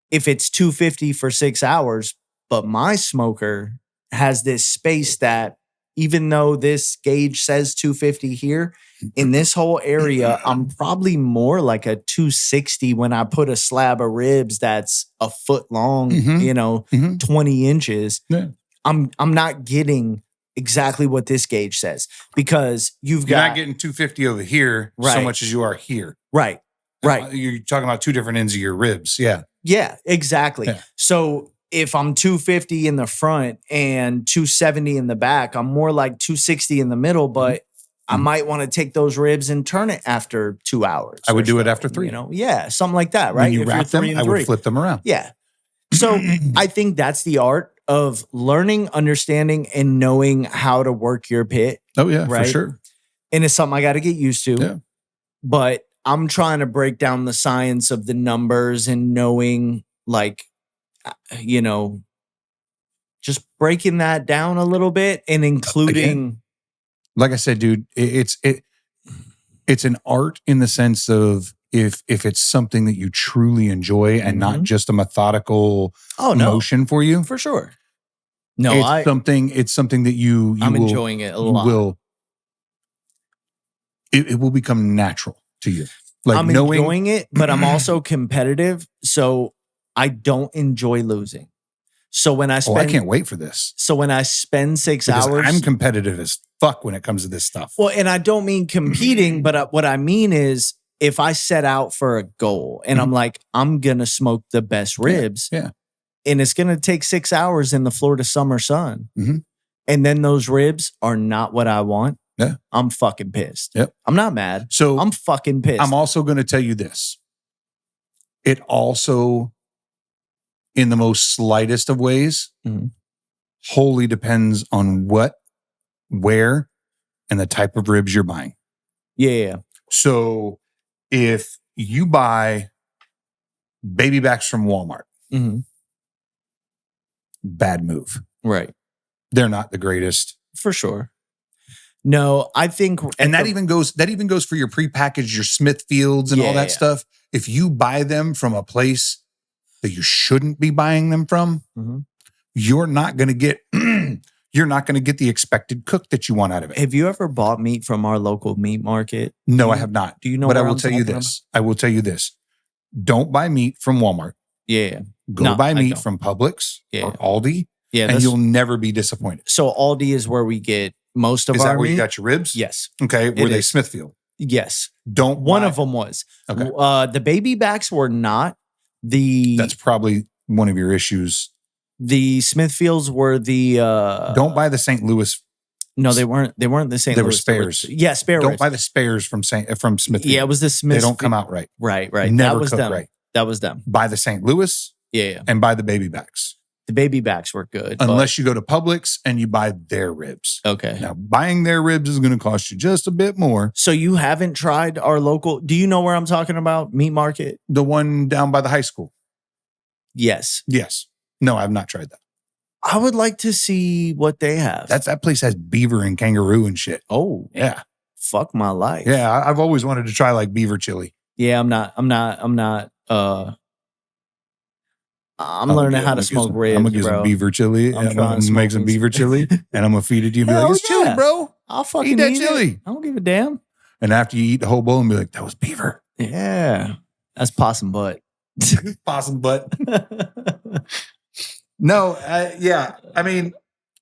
if it's 250 for 6 hours, but my smoker has this space that even though this gauge says 250 here, in this whole area, I'm probably more like a 260 when I put a slab of ribs that's a foot long, 20 inches. Yeah. I'm not getting exactly what this gauge says because you're not getting 250 over here so much as you are here. Right. Right. You're talking about two different ends of your ribs. Yeah. Yeah, exactly. Yeah. So if I'm 250 in the front and 270 in the back, I'm more like 260 in the middle, but I might want to take those ribs and turn it after 2 hours. I would do it after 3. Yeah, something like that, right? When you wrap them, I would flip them around. Yeah. So I think that's the art of learning, understanding, and knowing how to work your pit. Oh, yeah, right? for sure. And it's something I got to get used to. Yeah. But I'm trying to break down the science of the numbers and knowing, like, just breaking that down a little bit and including. Again, like I said, dude, it's an art in the sense of if it's something that you truly enjoy and not just a methodical motion for you. For sure. No, it's something that I'm enjoying it a lot. It will become natural to you. Like I'm enjoying it, but I'm also competitive. So I don't enjoy losing. So when I I can't wait for this. So when I spend 6 hours, I'm competitive as fuck when it comes to this stuff. Well, and I don't mean competing, but what I mean is if I set out for a goal and I'm like, I'm going to smoke the best ribs. Yeah. And it's going to take 6 hours in the Florida summer sun. And then those ribs are not what I want. Yeah. I'm fucking pissed. Yep. I'm not mad. So I'm fucking pissed. I'm also going to tell you this. It also, in the most slightest of ways, wholly depends on what, where, and the type of ribs you're buying. Yeah. So if you buy baby backs from Walmart, bad move. Right. They're not the greatest. For sure. No, I think, and that even goes for your prepackaged, your Smithfields and all that stuff. If you buy them from a place that you shouldn't be buying them from, you're not going to get the expected cook that you want out of it. Have you ever bought meat from our local meat market? No, I have not. Do you know? But I will tell you this: don't buy meat from Walmart. Yeah, go buy meat from Publix or Aldi. Yeah, and you'll never be disappointed. So Aldi is where we get most of our meat. Is that where you got your ribs? Yes. Okay. Were they Smithfield? Yes. One of them was. Okay. The baby backs were not. That's probably one of your issues. The Smithfields were the. Don't buy the St. Louis. No, they weren't. They weren't the St. Louis. They were spares. Yeah, spares. Don't buy the spares from Smithfield. Yeah, it was the Smithfield. They don't come out right. Right. Never that was cook them. right. That was them. Buy the St. Louis. Yeah. And buy the baby backs. The baby backs were good. Unless you go to Publix and you buy their ribs. Okay. Now, buying their ribs is going to cost you just a bit more. So you haven't tried our local, do you know where I'm talking about? Meat market? The one down by the high school. Yes. Yes. No, I've not tried that. I would like to see what they have. That place has beaver and kangaroo and shit. Oh. Yeah. Fuck my life. Yeah. I've always wanted to try like beaver chili. Yeah, I'm learning how to smoke ribs. I'm gonna get some beaver chili. I'm gonna make some beaver chili, and I'm gonna feed it to you. And be like, it's chili, bro. I'll fucking eat that chili. I don't give a damn. And after you eat the whole bowl, and be like, that was beaver. Yeah, that's possum butt. Possum butt. No, yeah. I mean,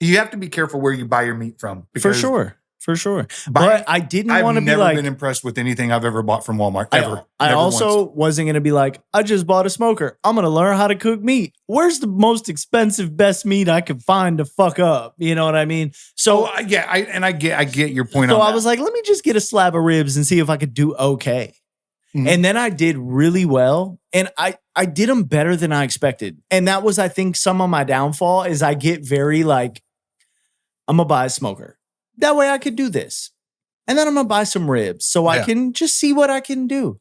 you have to be careful where you buy your meat from. For sure. For sure. But I didn't want to be like... I've never been impressed with anything I've ever bought from Walmart, ever. I also wasn't going to be like, I just bought a smoker. I'm going to learn how to cook meat. Where's the most expensive, best meat I can find to fuck up? You know what I mean? So I get your point. So I was like, let me just get a slab of ribs and see if I could do okay. Mm-hmm. And then I did really well. And I did them better than I expected. And that was, I think, some of my downfall is I get very like, I'm going to buy a smoker. That way I could do this. And then I'm going to buy some ribs so I can just see what I can do.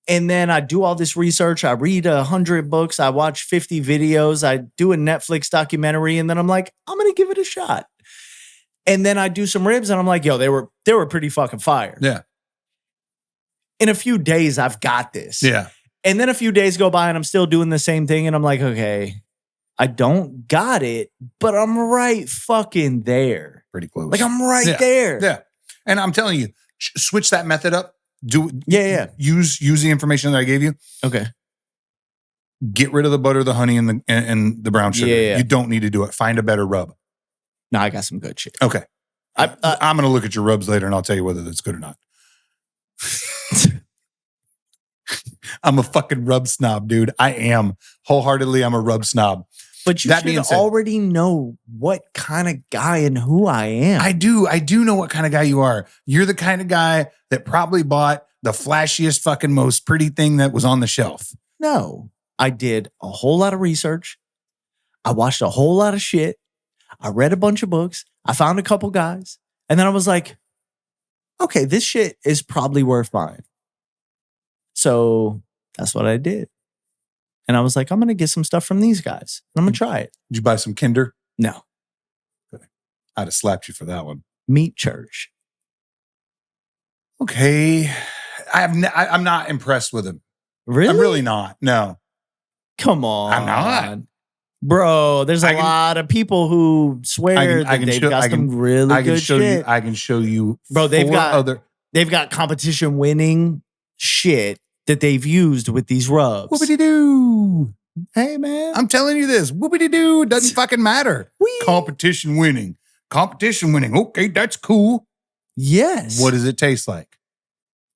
And then I do all this research. I read 100 books. I watch 50 videos. I do a Netflix documentary. And then I'm like, I'm going to give it a shot. And then I do some ribs and I'm like, yo, they were pretty fucking fire. Yeah. In a few days, I've got this. Yeah. And then a few days go by and I'm still doing the same thing. And I'm like, okay, I don't got it, but I'm right fucking there. Pretty close. Like I'm right there. Yeah. And I'm telling you, switch that method up. Use the information that I gave you. Okay. Get rid of the butter, the honey, and the brown sugar. Yeah. You don't need to do it. Find a better rub. No, I got some good shit. Okay. I'm going to look at your rubs later and I'll tell you whether that's good or not. I'm a fucking rub snob, dude. I am. Wholeheartedly, I'm a rub snob. But you should already know what kind of guy and who I am. I do know what kind of guy you are. You're the kind of guy that probably bought the flashiest fucking most pretty thing that was on the shelf. No, I did a whole lot of research. I watched a whole lot of shit. I read a bunch of books. I found a couple guys. And then I was like, okay, this shit is probably worth buying. So that's what I did. And I was like, I'm going to get some stuff from these guys. I'm going to try it. Did you buy some Kinder? No. Okay. I'd have slapped you for that one. Meat Church. Okay. I'm not impressed with him. Really? I'm really not. No. Come on. I'm not. Bro, there's a lot of people who swear that they've got some really good shit. I can show you. Bro, they've got competition winning shit that they've used with these rubs. Whoopity-doo. Hey, man. I'm telling you this. Whoopity-doo. Doesn't fucking matter. Competition winning. Okay, that's cool. Yes. What does it taste like?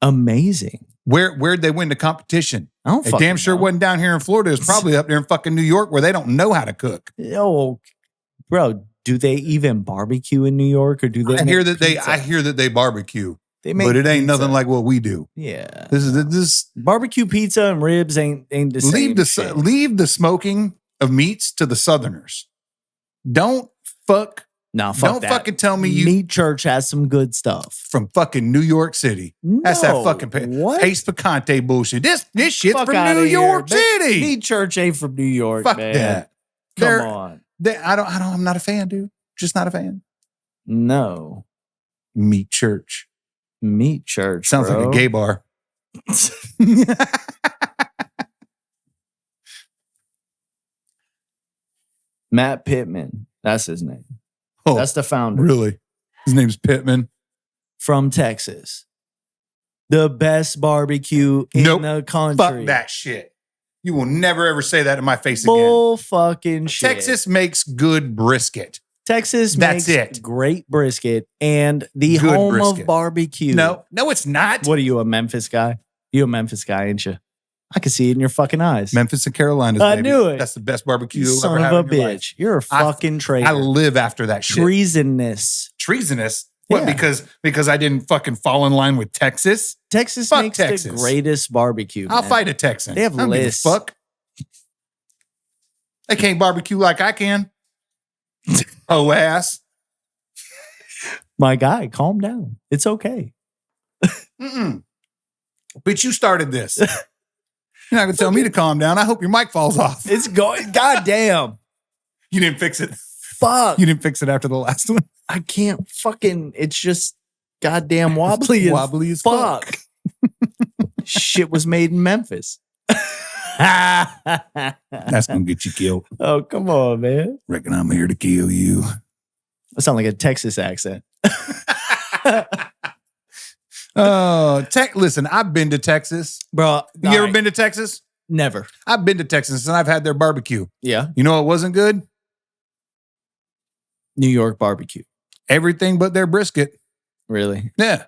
Amazing. Where'd they win the competition? I don't fucking damn sure know. It wasn't down here in Florida. It's probably up there in fucking New York where they don't know how to cook. Oh, bro, do they even barbecue in New York or do they? I hear that they barbecue. But it ain't nothing like what we do. Yeah. This barbecue pizza and ribs ain't the same. Leave the smoking of meats to the Southerners. Don't fucking tell me Meat Church has some good stuff. From fucking New York City. No, that's that fucking paste picante bullshit. This shit's Fuck from New York City. Meat Church ain't from New York, Fuck man. that. Come on. I'm not a fan, dude. Just not a fan. No. Meat Church. Meat Church. Sounds like a gay bar. Matt Pittman. That's his name. Oh, that's the founder. Really? His name's Pittman. From Texas. The best barbecue in the country. Fuck that shit. You will never ever say that in my face Bull again. Fucking shit. Texas makes good brisket. Texas makes great brisket and the home of barbecue. No, it's not. What are you, a Memphis guy? You a Memphis guy, ain't you? I can see it in your fucking eyes. Memphis and Carolinas, I baby. knew it. That's the best barbecue you'll Son ever have of a in your bitch. life. You're a fucking traitor. I live after that shit. Treasonous. What, because I didn't fucking fall in line with Texas? Texas makes the greatest barbecue, man. I'll fight a Texan. They have lists. Fuck. They can't barbecue like I can. Oh, ass. My guy, calm down. It's okay. But you started this. You're not going to tell me to calm down. I hope your mic falls off. It's going. Goddamn. You didn't fix it. Fuck. You didn't fix it after the last one. I can't fucking. It's just goddamn wobbly. Wobbly as fuck. Shit was made in Memphis. That's going to get you killed. Oh, come on, man. Reckon I'm here to kill you. That sounds like a Texas accent. Listen, I've been to Texas. Bro, you ever been to Texas? Never. I've been to Texas and I've had their barbecue. Yeah. You know what wasn't good? New York barbecue. Everything but their brisket. Really? Yeah.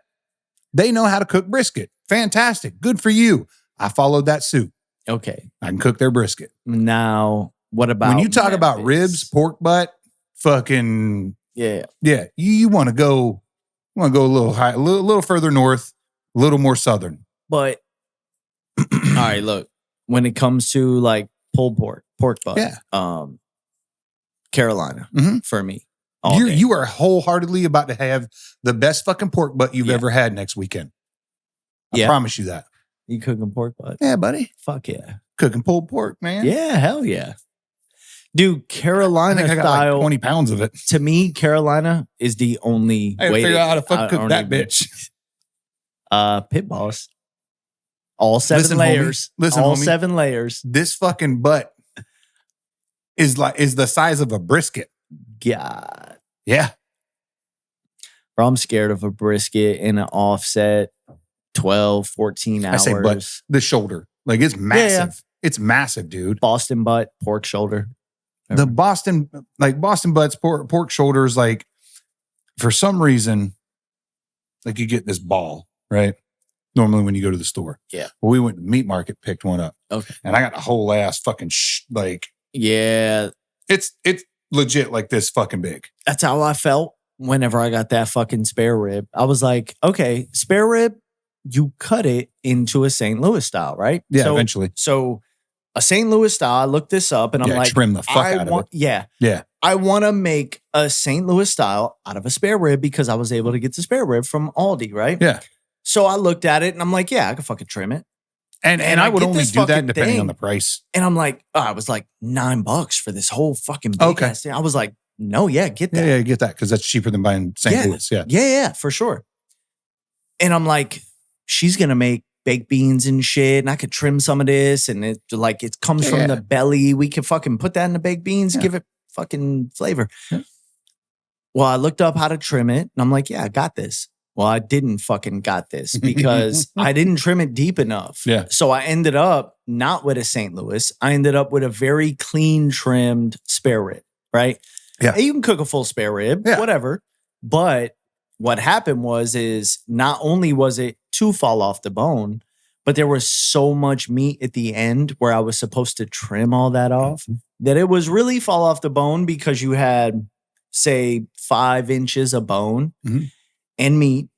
They know how to cook brisket. Fantastic. Good for you. I followed that suit. Okay. I can cook their brisket. Now, what about when you talk Memphis? about ribs, pork butt, fucking Yeah. You want to go a little high, a little further north, a little more southern. But all right, look, when it comes to like pulled pork butt, Carolina for me. You are wholeheartedly about to have the best fucking pork butt you've ever had next weekend. I promise you that. You cooking pork butt? Yeah, buddy. Fuck yeah. Cooking pulled pork, man. Yeah, hell yeah. Dude, Carolina I think I got style. like 20 pounds of it. To me, Carolina is the only I way figure out how to fuck cook that bitch. Pit boss. All 7 layers. All homie, 7 layers. This fucking butt is the size of a brisket. God. Yeah. Bro, I'm scared of a brisket in an offset 12, 14 hours. I say butt, the shoulder. Like it's massive. Yeah. It's massive, dude. Boston butt, pork shoulder. The Boston butts, pork shoulders, like for some reason, like you get this ball, right? Normally when you go to the store. Yeah. Well, we went to the meat market, picked one up. Okay. And I got a whole ass fucking yeah. It's legit like this fucking big. That's how I felt whenever I got that fucking spare rib. I was like, okay, spare rib, you cut it into a St. Louis style, right? Yeah, eventually. So a St. Louis style, I looked this up and I'm like, trim the fuck out of it. Yeah. Yeah. I want to make a St. Louis style out of a spare rib because I was able to get the spare rib from Aldi, right? Yeah. So I looked at it and I'm like, yeah, I can fucking trim it. And I would only do that depending on the price. And I'm like, I was like $9 for this whole fucking big ass thing. I was like, no, get that. Yeah, get that because that's cheaper than buying St. Louis. Yeah. Yeah, for sure. And I'm like, she's going to make baked beans and shit, and I could trim some of this, and it comes from the belly. We could fucking put that in the baked beans, give it fucking flavor. Yeah. Well, I looked up how to trim it, and I'm like, yeah, I got this. Well, I didn't fucking got this because I didn't trim it deep enough. Yeah. So I ended up not with a St. Louis. I ended up with a very clean trimmed spare rib, right? Yeah. And you can cook a full spare rib, whatever. But what happened is not only was it to fall off the bone, but there was so much meat at the end where I was supposed to trim all that off that it was really fall off the bone because you had, say, 5 inches of bone and meat.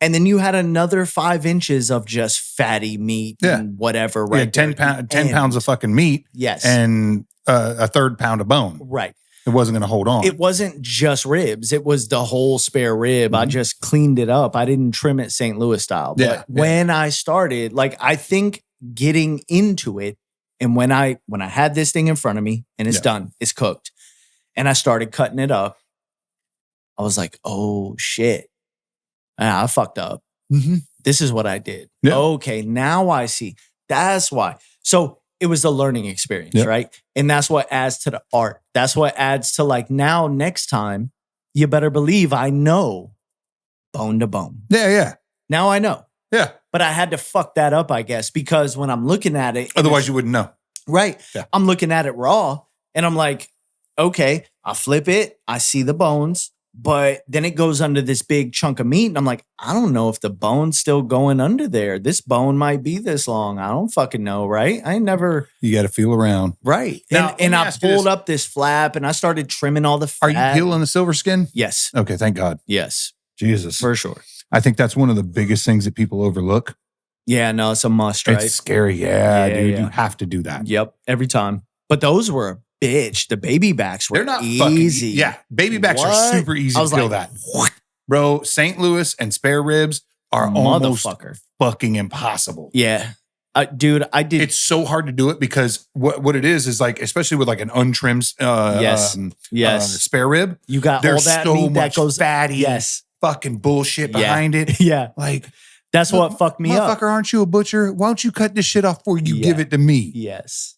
And then you had another 5 inches of just fatty meat and whatever, right? 10 pounds of fucking meat. Yes. And a third pound of bone. Right. It wasn't going to hold on. It wasn't just ribs. It was the whole spare rib. I just cleaned it up. I didn't trim it St. Louis style. But when I started, like, I think getting into it, and when I had this thing in front of me and it's done, it's cooked, and I started cutting it up, I was like, oh shit, I fucked up. This is what I did. Yeah. Okay, now I see. That's why. So it was a learning experience, right? And that's what adds to the art. That's what adds to, like, now next time, you better believe I know bone to bone. Yeah. Now I know. Yeah. But I had to fuck that up, I guess, because when I'm looking at it. Otherwise you wouldn't know. Right. Yeah. I'm looking at it raw and I'm like, okay, I flip it. I see the bones. But then it goes under this big chunk of meat. And I'm like, I don't know if the bone's still going under there. This bone might be this long. I don't fucking know, right? I never. You got to feel around. Right. Now, and I pulled up this flap and I started trimming all the fat. Are you peeling the silver skin? Yes. Okay, thank God. Yes. Jesus. For sure. I think that's one of the biggest things that people overlook. Yeah, no, it's a must, right? It's scary. Yeah, dude. Yeah. You have to do that. Yep. Every time. But those were bitch. The baby backs were not easy. Baby backs are super easy to peel that. What? Bro, St. Louis and spare ribs are almost fucking impossible. Yeah. Dude, I did. It's so hard to do it because what it is like, especially with like an untrimmed spare rib. You got all that so meat much that goes fatty fucking bullshit behind it. Yeah. Like, that's what fucked me up. Motherfucker, aren't you a butcher? Why don't you cut this shit off before you give it to me? Yes.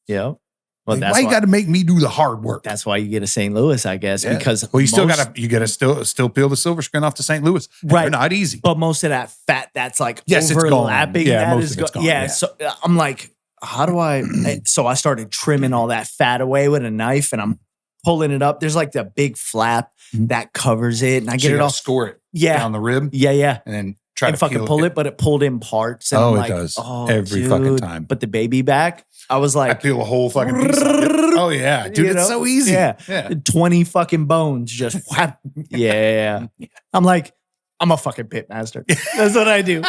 Yep. Well, like, why you got to make me do the hard work? That's why you get a St. Louis, I guess, because you still got to still peel the silver skin off the St. Louis. Right, they're not easy. But most of that fat that's like It's overlapping, gone. Yeah, most of it's gone. Yeah, so I'm like, how do I? So I started trimming all that fat away with a knife, and I'm pulling it up. There's like the big flap that covers it, and I get it all. Score it. down the rib. Yeah. And then try and to fucking pull it, but it pulled in parts. And Oh, I'm it like, does. Oh, Every fucking dude. time. But the baby back, I was like, I peel a whole fucking piece of it. Oh, yeah. Dude, it's so easy. Yeah. 20 fucking bones just whap. Yeah. I'm like, I'm a fucking pit master. That's what I do.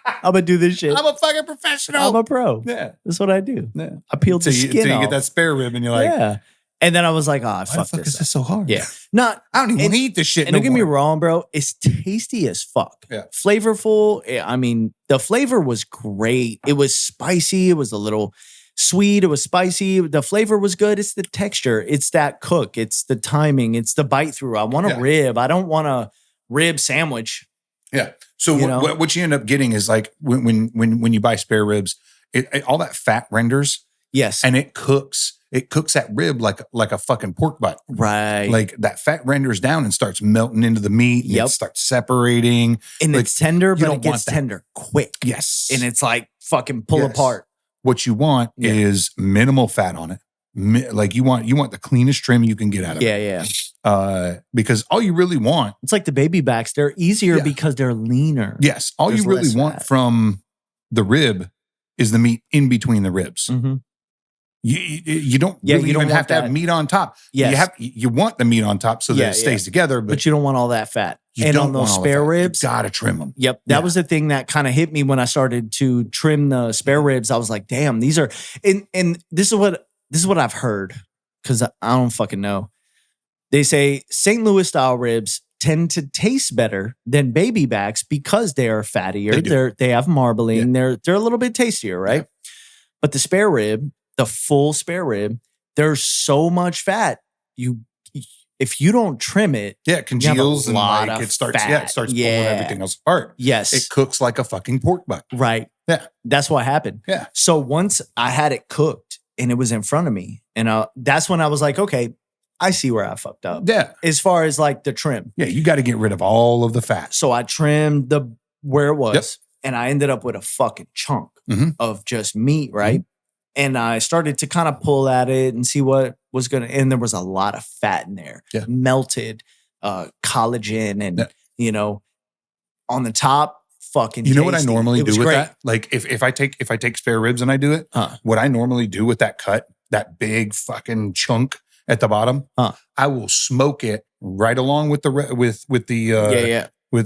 I'm going to do this shit. I'm a fucking professional. I'm a pro. Yeah. That's what I do. Yeah. I peeled the skin Until you off. get that spare rib and you're like, yeah. And then I was like, oh, why fuck the fuck this. is this so hard? Yeah. I don't even want to eat this shit. And don't get me wrong, bro. It's tasty as fuck. Yeah. Flavorful. I mean, the flavor was great. It was spicy. It was a little sweet. It was spicy. The flavor was good. It's the texture. It's that cook. It's the timing. It's the bite through. I want a rib. I don't want a rib sandwich. Yeah. So what you end up getting is like when you buy spare ribs, all that fat renders. Yes. And it cooks that rib like a fucking pork butt. Right. Like that fat renders down and starts melting into the meat. And it starts separating. And it's tender, but it gets that. tender quick. Yes. And it's like fucking pull apart. What you want is minimal fat on it. Like you want the cleanest trim you can get out of it. Yeah. Because all you really want. It's like the baby backs. They're easier because they're leaner. Yes. All you really want from the rib is the meat in between the ribs. Mm-hmm. You don't really even have to have meat on top. Yes. You want the meat on top so that it stays together, but you don't want all that fat. And on those spare ribs, you gotta trim them. Yep. That was the thing that kind of hit me when I started to trim the spare ribs. I was like, damn, these are and this is what I've heard, because I don't fucking know. They say St. Louis style ribs tend to taste better than baby backs because they are fattier. They have marbling. They're a little bit tastier, right? Yeah. But the spare rib, the full spare rib, there's so much fat. If you don't trim it, it congeals and like it starts pulling everything else apart. Yes. It cooks like a fucking pork butt. Right. Yeah. That's what happened. Yeah. So once I had it cooked and it was in front of me, and that's when I was like, okay, I see where I fucked up. Yeah. As far as like the trim. Yeah, you got to get rid of all of the fat. So I trimmed where it was, and I ended up with a fucking chunk of just meat, right? Mm-hmm. And I started to kind of pull at it and see what was going to, and there was a lot of fat in there, melted collagen, and, on the top, fucking You know tasty. what I normally do with great. that? Like if I take spare ribs and I do it, what I normally do with that cut, that big fucking chunk at the bottom, I will smoke it right along with with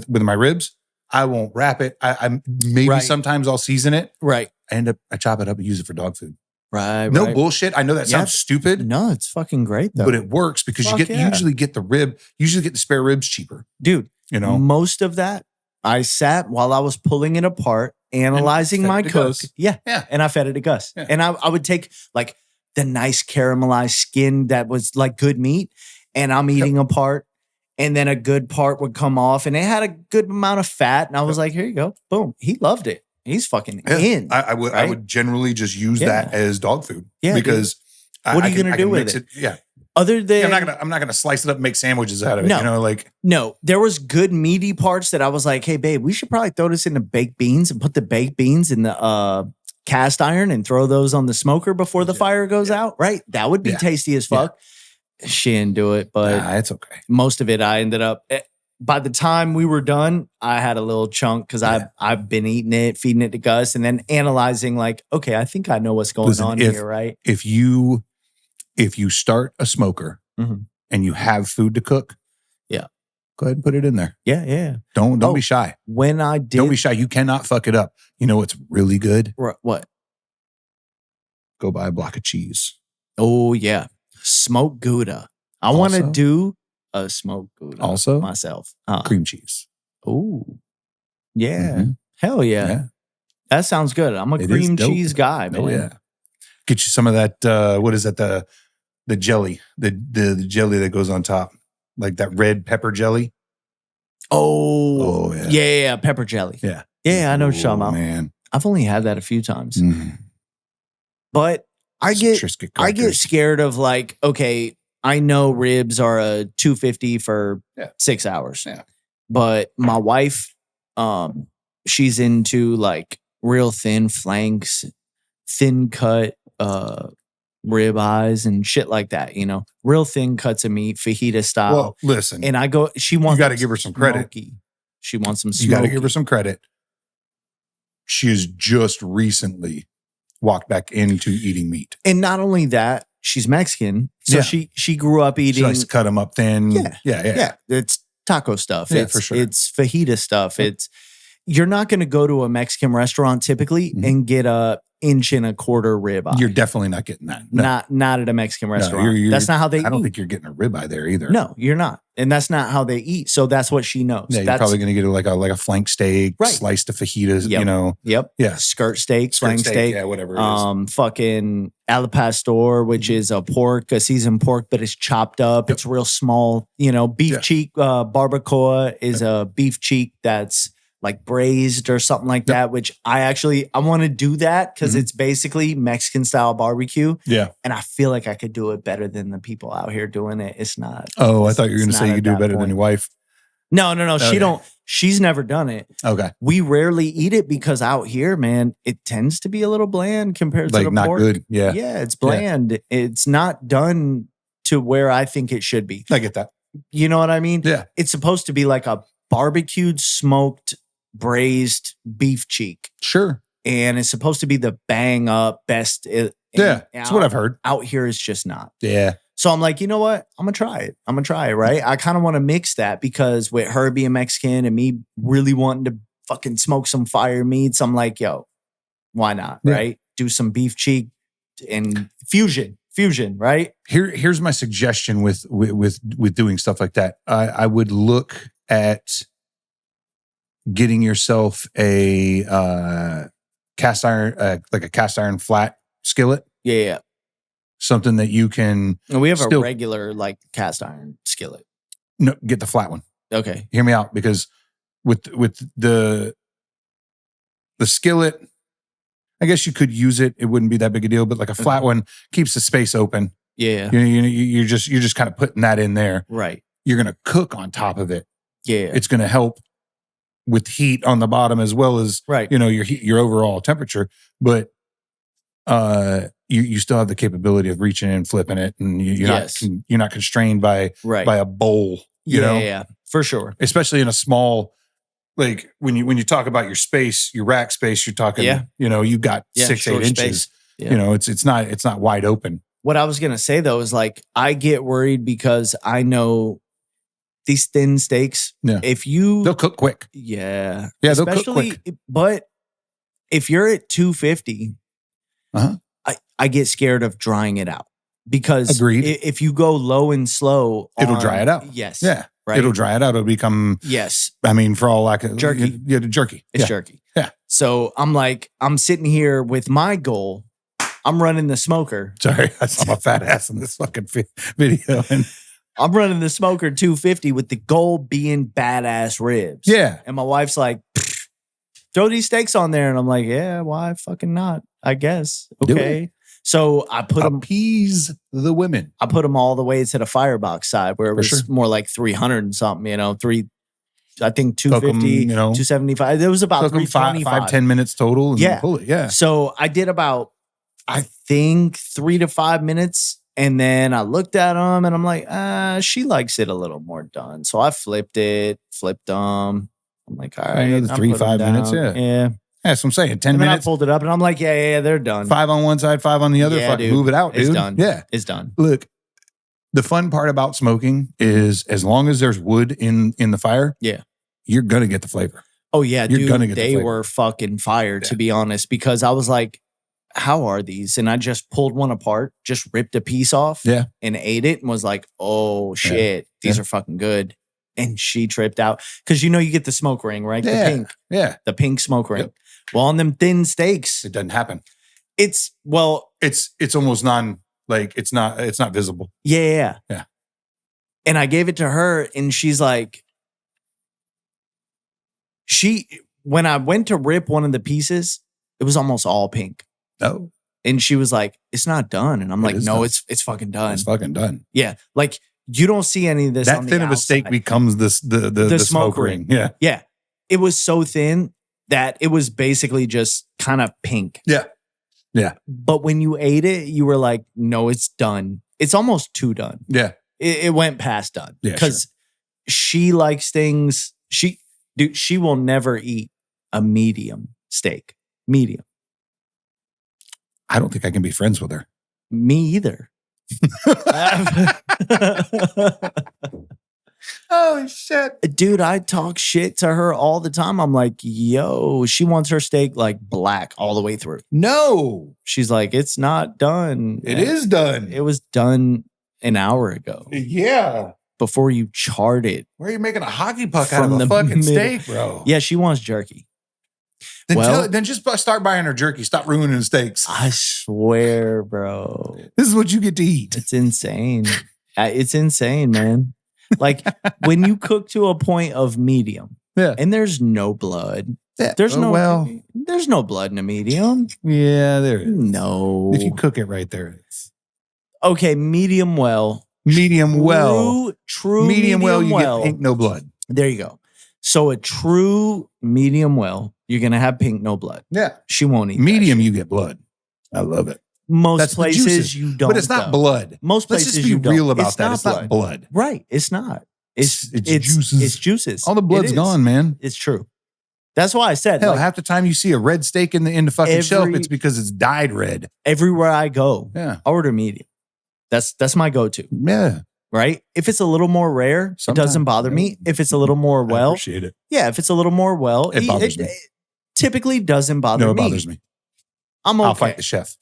my ribs. I won't wrap it. I maybe sometimes I'll season it. Right. I chop it up and use it for dog food. Right. No bullshit. I know that sounds stupid. No, it's fucking great though. But it works because usually get the spare ribs cheaper. Dude, most of that, I sat while I was pulling it apart, analyzing my cook. Yeah. And I fed it to Gus. Yeah. And I would take like the nice caramelized skin that was like good meat, and I'm eating a part, and then a good part would come off, and it had a good amount of fat. And I was like, here you go. Boom. He loved it. He's fucking in. I would generally just use that as dog food. Yeah, because what are you going to do with it? Yeah. Other than I'm not gonna slice it up and make sandwiches out of it. No, there was good meaty parts that I was like, hey babe, we should probably throw this in the baked beans and put the baked beans in the cast iron and throw those on the smoker before the fire goes out. Right. That would be tasty as fuck. Yeah. She didn't do it, but it's okay. Most of it I ended up by the time we were done, I had a little chunk because I've been eating it, feeding it to Gus, and then analyzing like, okay, I think I know what's going on here, right? If you start a smoker and you have food to cook, go ahead and put it in there. Yeah. Don't be shy. Don't be shy. You cannot fuck it up. You know what's really good? What? Go buy a block of cheese. Oh yeah, smoked Gouda. I want to do a smoked Gouda also myself. Cream cheese. Oh yeah, hell yeah. That sounds good. I'm a cream cheese guy, man. Oh yeah. Get you some of that. What is that? The jelly, the jelly that goes on top, like that red pepper jelly. Oh yeah, pepper jelly. Yeah, I know what you're talking about. Man, I've only had that a few times, but I get scared of like, okay, I know ribs are a $250 for 6 hours, but my wife, she's into like real thin flanks, thin cut rib eyes and shit like that, real thin cuts of meat, fajita style. Well, listen, and she wants. You got to give her some credit. She wants some You smoke. got to give her some credit. She has just recently walked back into eating meat. And not only that, she's Mexican. So she grew up eating. She likes to cut them up thin. Yeah. It's taco stuff. Yeah, it's, for sure. It's fajita stuff. You're not going to go to a Mexican restaurant typically and get a 1.25 inch ribeye. You're definitely not getting that. No. Not at a Mexican restaurant. That's not how they eat. I don't think you're getting a ribeye there either. No, you're not. And that's not how they eat. So that's what she knows. Yeah, you're probably going to get like a flank steak, sliced to fajitas, Yep. you know. Yep. Yeah. Skirt steak, flank steak. Yeah, whatever it is. Fucking al pastor, which is a seasoned pork, but it's chopped up. Yep. It's real small. You know, beef cheek barbacoa is a beef cheek that's like braised or something like that, which I want to do that because it's basically Mexican style barbecue. Yeah. And I feel like I could do it better than the people out here doing it. It's not. Oh, I thought you were going to say you could do it better than your wife. No. She's never done it. Okay. We rarely eat it because out here, man, it tends to be a little bland compared to the not pork. Good. Yeah. Yeah, it's bland. Yeah. It's not done to where I think it should be. I get that. You know what I mean? Yeah. It's supposed to be like a barbecued, smoked, braised beef cheek. Sure. And it's supposed to be the bang up best. That's what I've heard. Out here, it's just not. Yeah. So I'm like, you know what? I'm going to try it, right? I kind of want to mix that because with her being Mexican and me really wanting to fucking smoke some fire meats, I'm like, yo, why not, right? Do some beef cheek and fusion, right? Here's my suggestion with doing stuff like that. I would look at getting yourself a cast iron, like a cast iron flat skillet. Yeah. Something that you can. And we have a regular like cast iron skillet. No, get the flat one. Okay. Hear me out, because with the skillet, I guess you could use it. It wouldn't be that big a deal, but like a flat one keeps the space open. Yeah. You're just kind of putting that in there. Right. You're going to cook on top of it. Yeah. It's going to help with heat on the bottom as well as your overall temperature, but you still have the capability of reaching in, flipping it, and you're not constrained by a bowl. You know? Yeah, for sure. Especially in a small, like when you talk about your space, your rack space, you're talking. You've got 6-8 inches. Yeah. You know, it's not wide open. What I was gonna say though is like I get worried because I know these thin steaks. Yeah. They'll cook quick. Yeah. Yeah, they'll cook quick. But if you're at 250, I get scared of drying it out because if you go low and slow, it'll dry it out. Yes. Yeah. Right. It'll dry it out. It'll become I mean, for all lack of jerky. Yeah, jerky. It's jerky. Yeah. So I'm sitting here with my goal. I'm running the smoker. Sorry, I saw my fat ass in this fucking video. And I'm running the smoker 250 with the goal being badass ribs. Yeah. And my wife's like, throw these steaks on there. And I'm like, yeah, why fucking not? I guess. Okay. So I put them. Appease the women. I put them all the way to the firebox side where it was more like 300 and something, I think 250, 275. It was about 325. 5-10 minutes total. And pull it. Yeah. So I did about, I think 3 to 5 minutes. And then I looked at them and I'm like, she likes it a little more done. So I flipped them. I'm like, all right. Another 3-5 minutes. Yeah. That's what I'm saying. 10 and minutes. I pulled it up and I'm like, yeah, they're done. 5 on one side, 5 on the other. Yeah, fucking dude. move it out, dude. It's done. Yeah. It's done. Look, the fun part about smoking is as long as there's wood in the fire, you're going to get the flavor. Oh, yeah, you're dude. Gonna get they were fucking fire, to be honest, because I was like, how are these? And I just pulled one apart, just ripped a piece off and ate it and was like, oh, shit, these are fucking good. And she tripped out because you get the smoke ring, right? The pink. Yeah. The pink smoke ring. Yep. Well, on them thin steaks, it doesn't happen. It's almost it's not visible. Yeah. Yeah. And I gave it to her and she's like, when I went to rip one of the pieces, it was almost all pink. Oh. And she was like, it's not done. And I'm like, no, it's fucking done. It's fucking done. Yeah. Like you don't see any of this. That thin of a steak becomes the smoke ring. Yeah. Yeah. It was so thin that it was basically just kind of pink. Yeah. Yeah. But when you ate it, you were like, no, it's done. It's almost too done. Yeah. It went past done. Yeah. Because she likes things. Dude, she will never eat a medium steak. Medium. I don't think I can be friends with her. Me either. Oh, shit. Dude, I talk shit to her all the time. I'm like, yo, she wants her steak like black all the way through. No. She's like, it's not done. It is done. It was done an hour ago. Yeah. Before you charred it. Where are you making a hockey puck out of a fucking steak, bro? Yeah, she wants jerky. Then just start buying her jerky. Stop ruining steaks. I swear, bro. This is what you get to eat. It's insane. It's insane, man. Like when you cook to a point of medium, and there's no blood. Yeah. There's no blood in a medium. Yeah, there is. No. If you cook it right, there is. Okay, medium well. True medium well, you get pink, no blood. There you go. So a true medium well, you're gonna have pink, no blood. Yeah. She won't eat medium, you get blood. I love it. Most places you don't. But it's not blood. Most places Let's just be real about that. It's not blood. Right. It's not. It's juices. It's juices. All the blood's gone, man. It's true. That's why I said. Hell, half the time you see a red steak in the fucking shelf, it's because it's dyed red. Everywhere I go, I order medium. That's my go-to. Yeah. Right? If it's a little more rare, it doesn't bother me. If it's a little more I appreciate it. Yeah, if it's a little more it bothers me. It typically doesn't bother me. No, it bothers me. I'm okay. I'll fight the chef.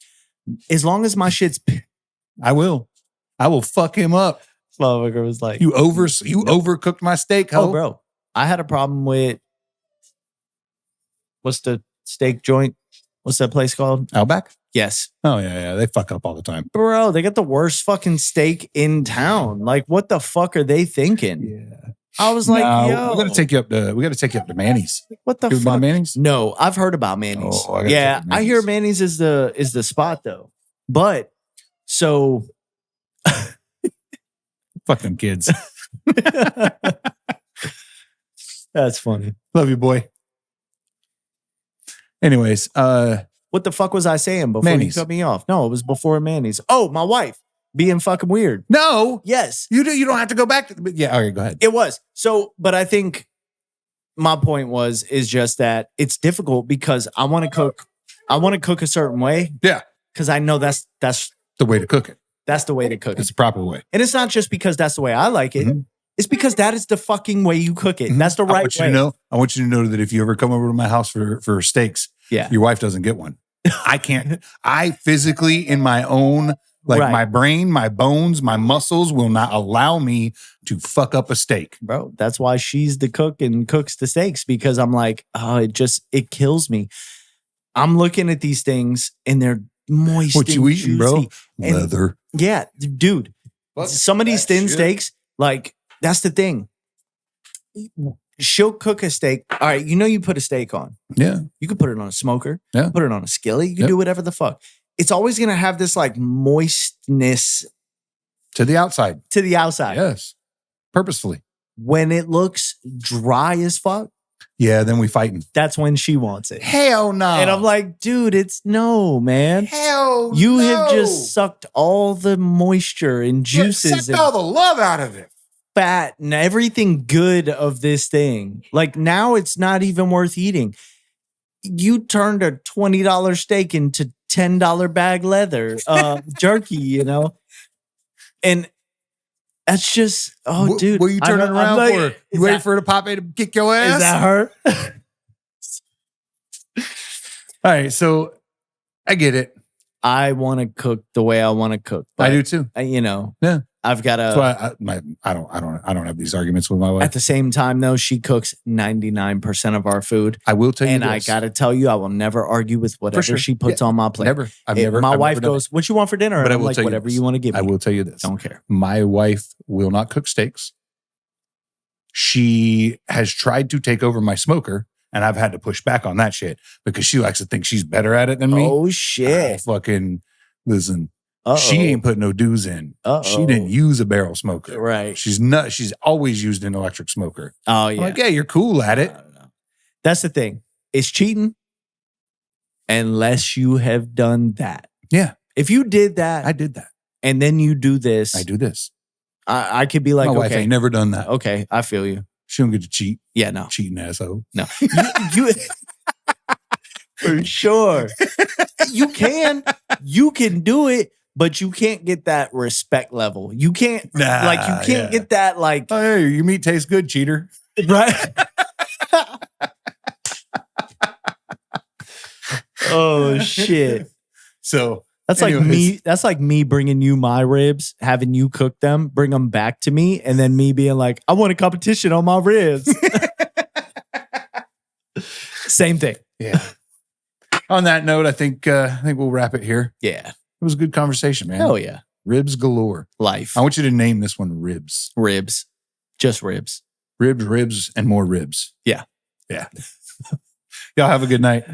As long as my shit's... I will fuck him up. Motherfucker was like... You overcooked my steak, ho. Oh, bro. I had a problem with... What's the steak joint? What's that place called? Outback? Yes. Oh, yeah. They fuck up all the time. Bro, they got the worst fucking steak in town. Like, what the fuck are they thinking? Yeah. I was like, yo. We got to take you up to Manny's. What the fuck? About Manny's? No, I've heard about Manny's. Oh, I hear Manny's is the spot though. But so fucking kids. That's funny. Love you, boy. Anyways, what the fuck was I saying before Manny's. you cut me off? No, it was before Manny's. Oh, my wife being fucking weird. No. Yes. You don't have to go back to yeah, all right, go ahead. It was. So, but I think my point is just that it's difficult because I want to cook a certain way. Yeah. Because I know that's the way to cook it. That's the way to cook it. It's the proper way. And it's not just because that's the way I like it. Mm-hmm. It's because that is the fucking way you cook it. Mm-hmm. That's the right way. I want you to know that if you ever come over to my house for steaks, your wife doesn't get one. I can't. I physically, in my own, my brain, my bones, my muscles will not allow me to fuck up a steak. Bro, that's why she's the cook and cooks the steaks, because I'm like, oh, it kills me. I'm looking at these things and they're moist. What you eating, bro? Leather. Yeah, dude. Some of these thin steaks, like, that's the thing. She'll cook a steak. All right, you put a steak on. Yeah. You can put it on a smoker. Yeah. Put it on a skillet. You can do whatever the fuck. It's always going to have this like moistness. To the outside. Yes. Purposefully. When it looks dry as fuck. Yeah, then we fighting. That's when she wants it. Hell no. And I'm like, dude, it's no, man. Hell you no. have just sucked all the moisture and juices. Sucked all the love out of it. Fat and everything good of this thing. Like now it's not even worth eating. You turned a $20 steak into $10 bag leather jerky, and that's just dude. What are you turning around for? You waiting for her to pop in and kick your ass? Is that her? All right, so I get it. I want to cook the way I want to cook. I do too. Yeah. I've got to. So I don't have these arguments with my wife. At the same time, though, she cooks 99% of our food. I will tell you, and I got to tell you, I will never argue with whatever she puts on my plate. Never. My wife goes, "What you want for dinner?" And I'm like, "Whatever you want to give me." I will tell you this. Don't care. My wife will not cook steaks. She has tried to take over my smoker, and I've had to push back on that shit because she likes to think she's better at it than me. Oh shit! Fucking listen. She ain't put no dues in. She didn't use a barrel smoker. Right. She's not. She's always used an electric smoker. Oh yeah. I'm like, yeah, you're cool at it. That's the thing. It's cheating unless you have done that. Yeah. If you did that, I did that, and then you do this. I do this. I could be like, my wife ain't never done that. Okay, I feel you. She don't get to cheat. Yeah, no. Cheating asshole. No. You for sure. You can do it, but you can't get that respect level. You can't you can't get that like, oh, hey, your meat tastes good, cheater. Right? Oh shit. So that's anyways. Like me. That's like me bringing you my ribs, having you cook them, bring them back to me, and then me being like, "I want a competition on my ribs." Same thing. Yeah. On that note, I think we'll wrap it here. Yeah. It was a good conversation, man. Hell yeah. Ribs galore. Life. I want you to name this one Ribs. Ribs. Just ribs. Ribs, and more ribs. Yeah. Yeah. Y'all have a good night.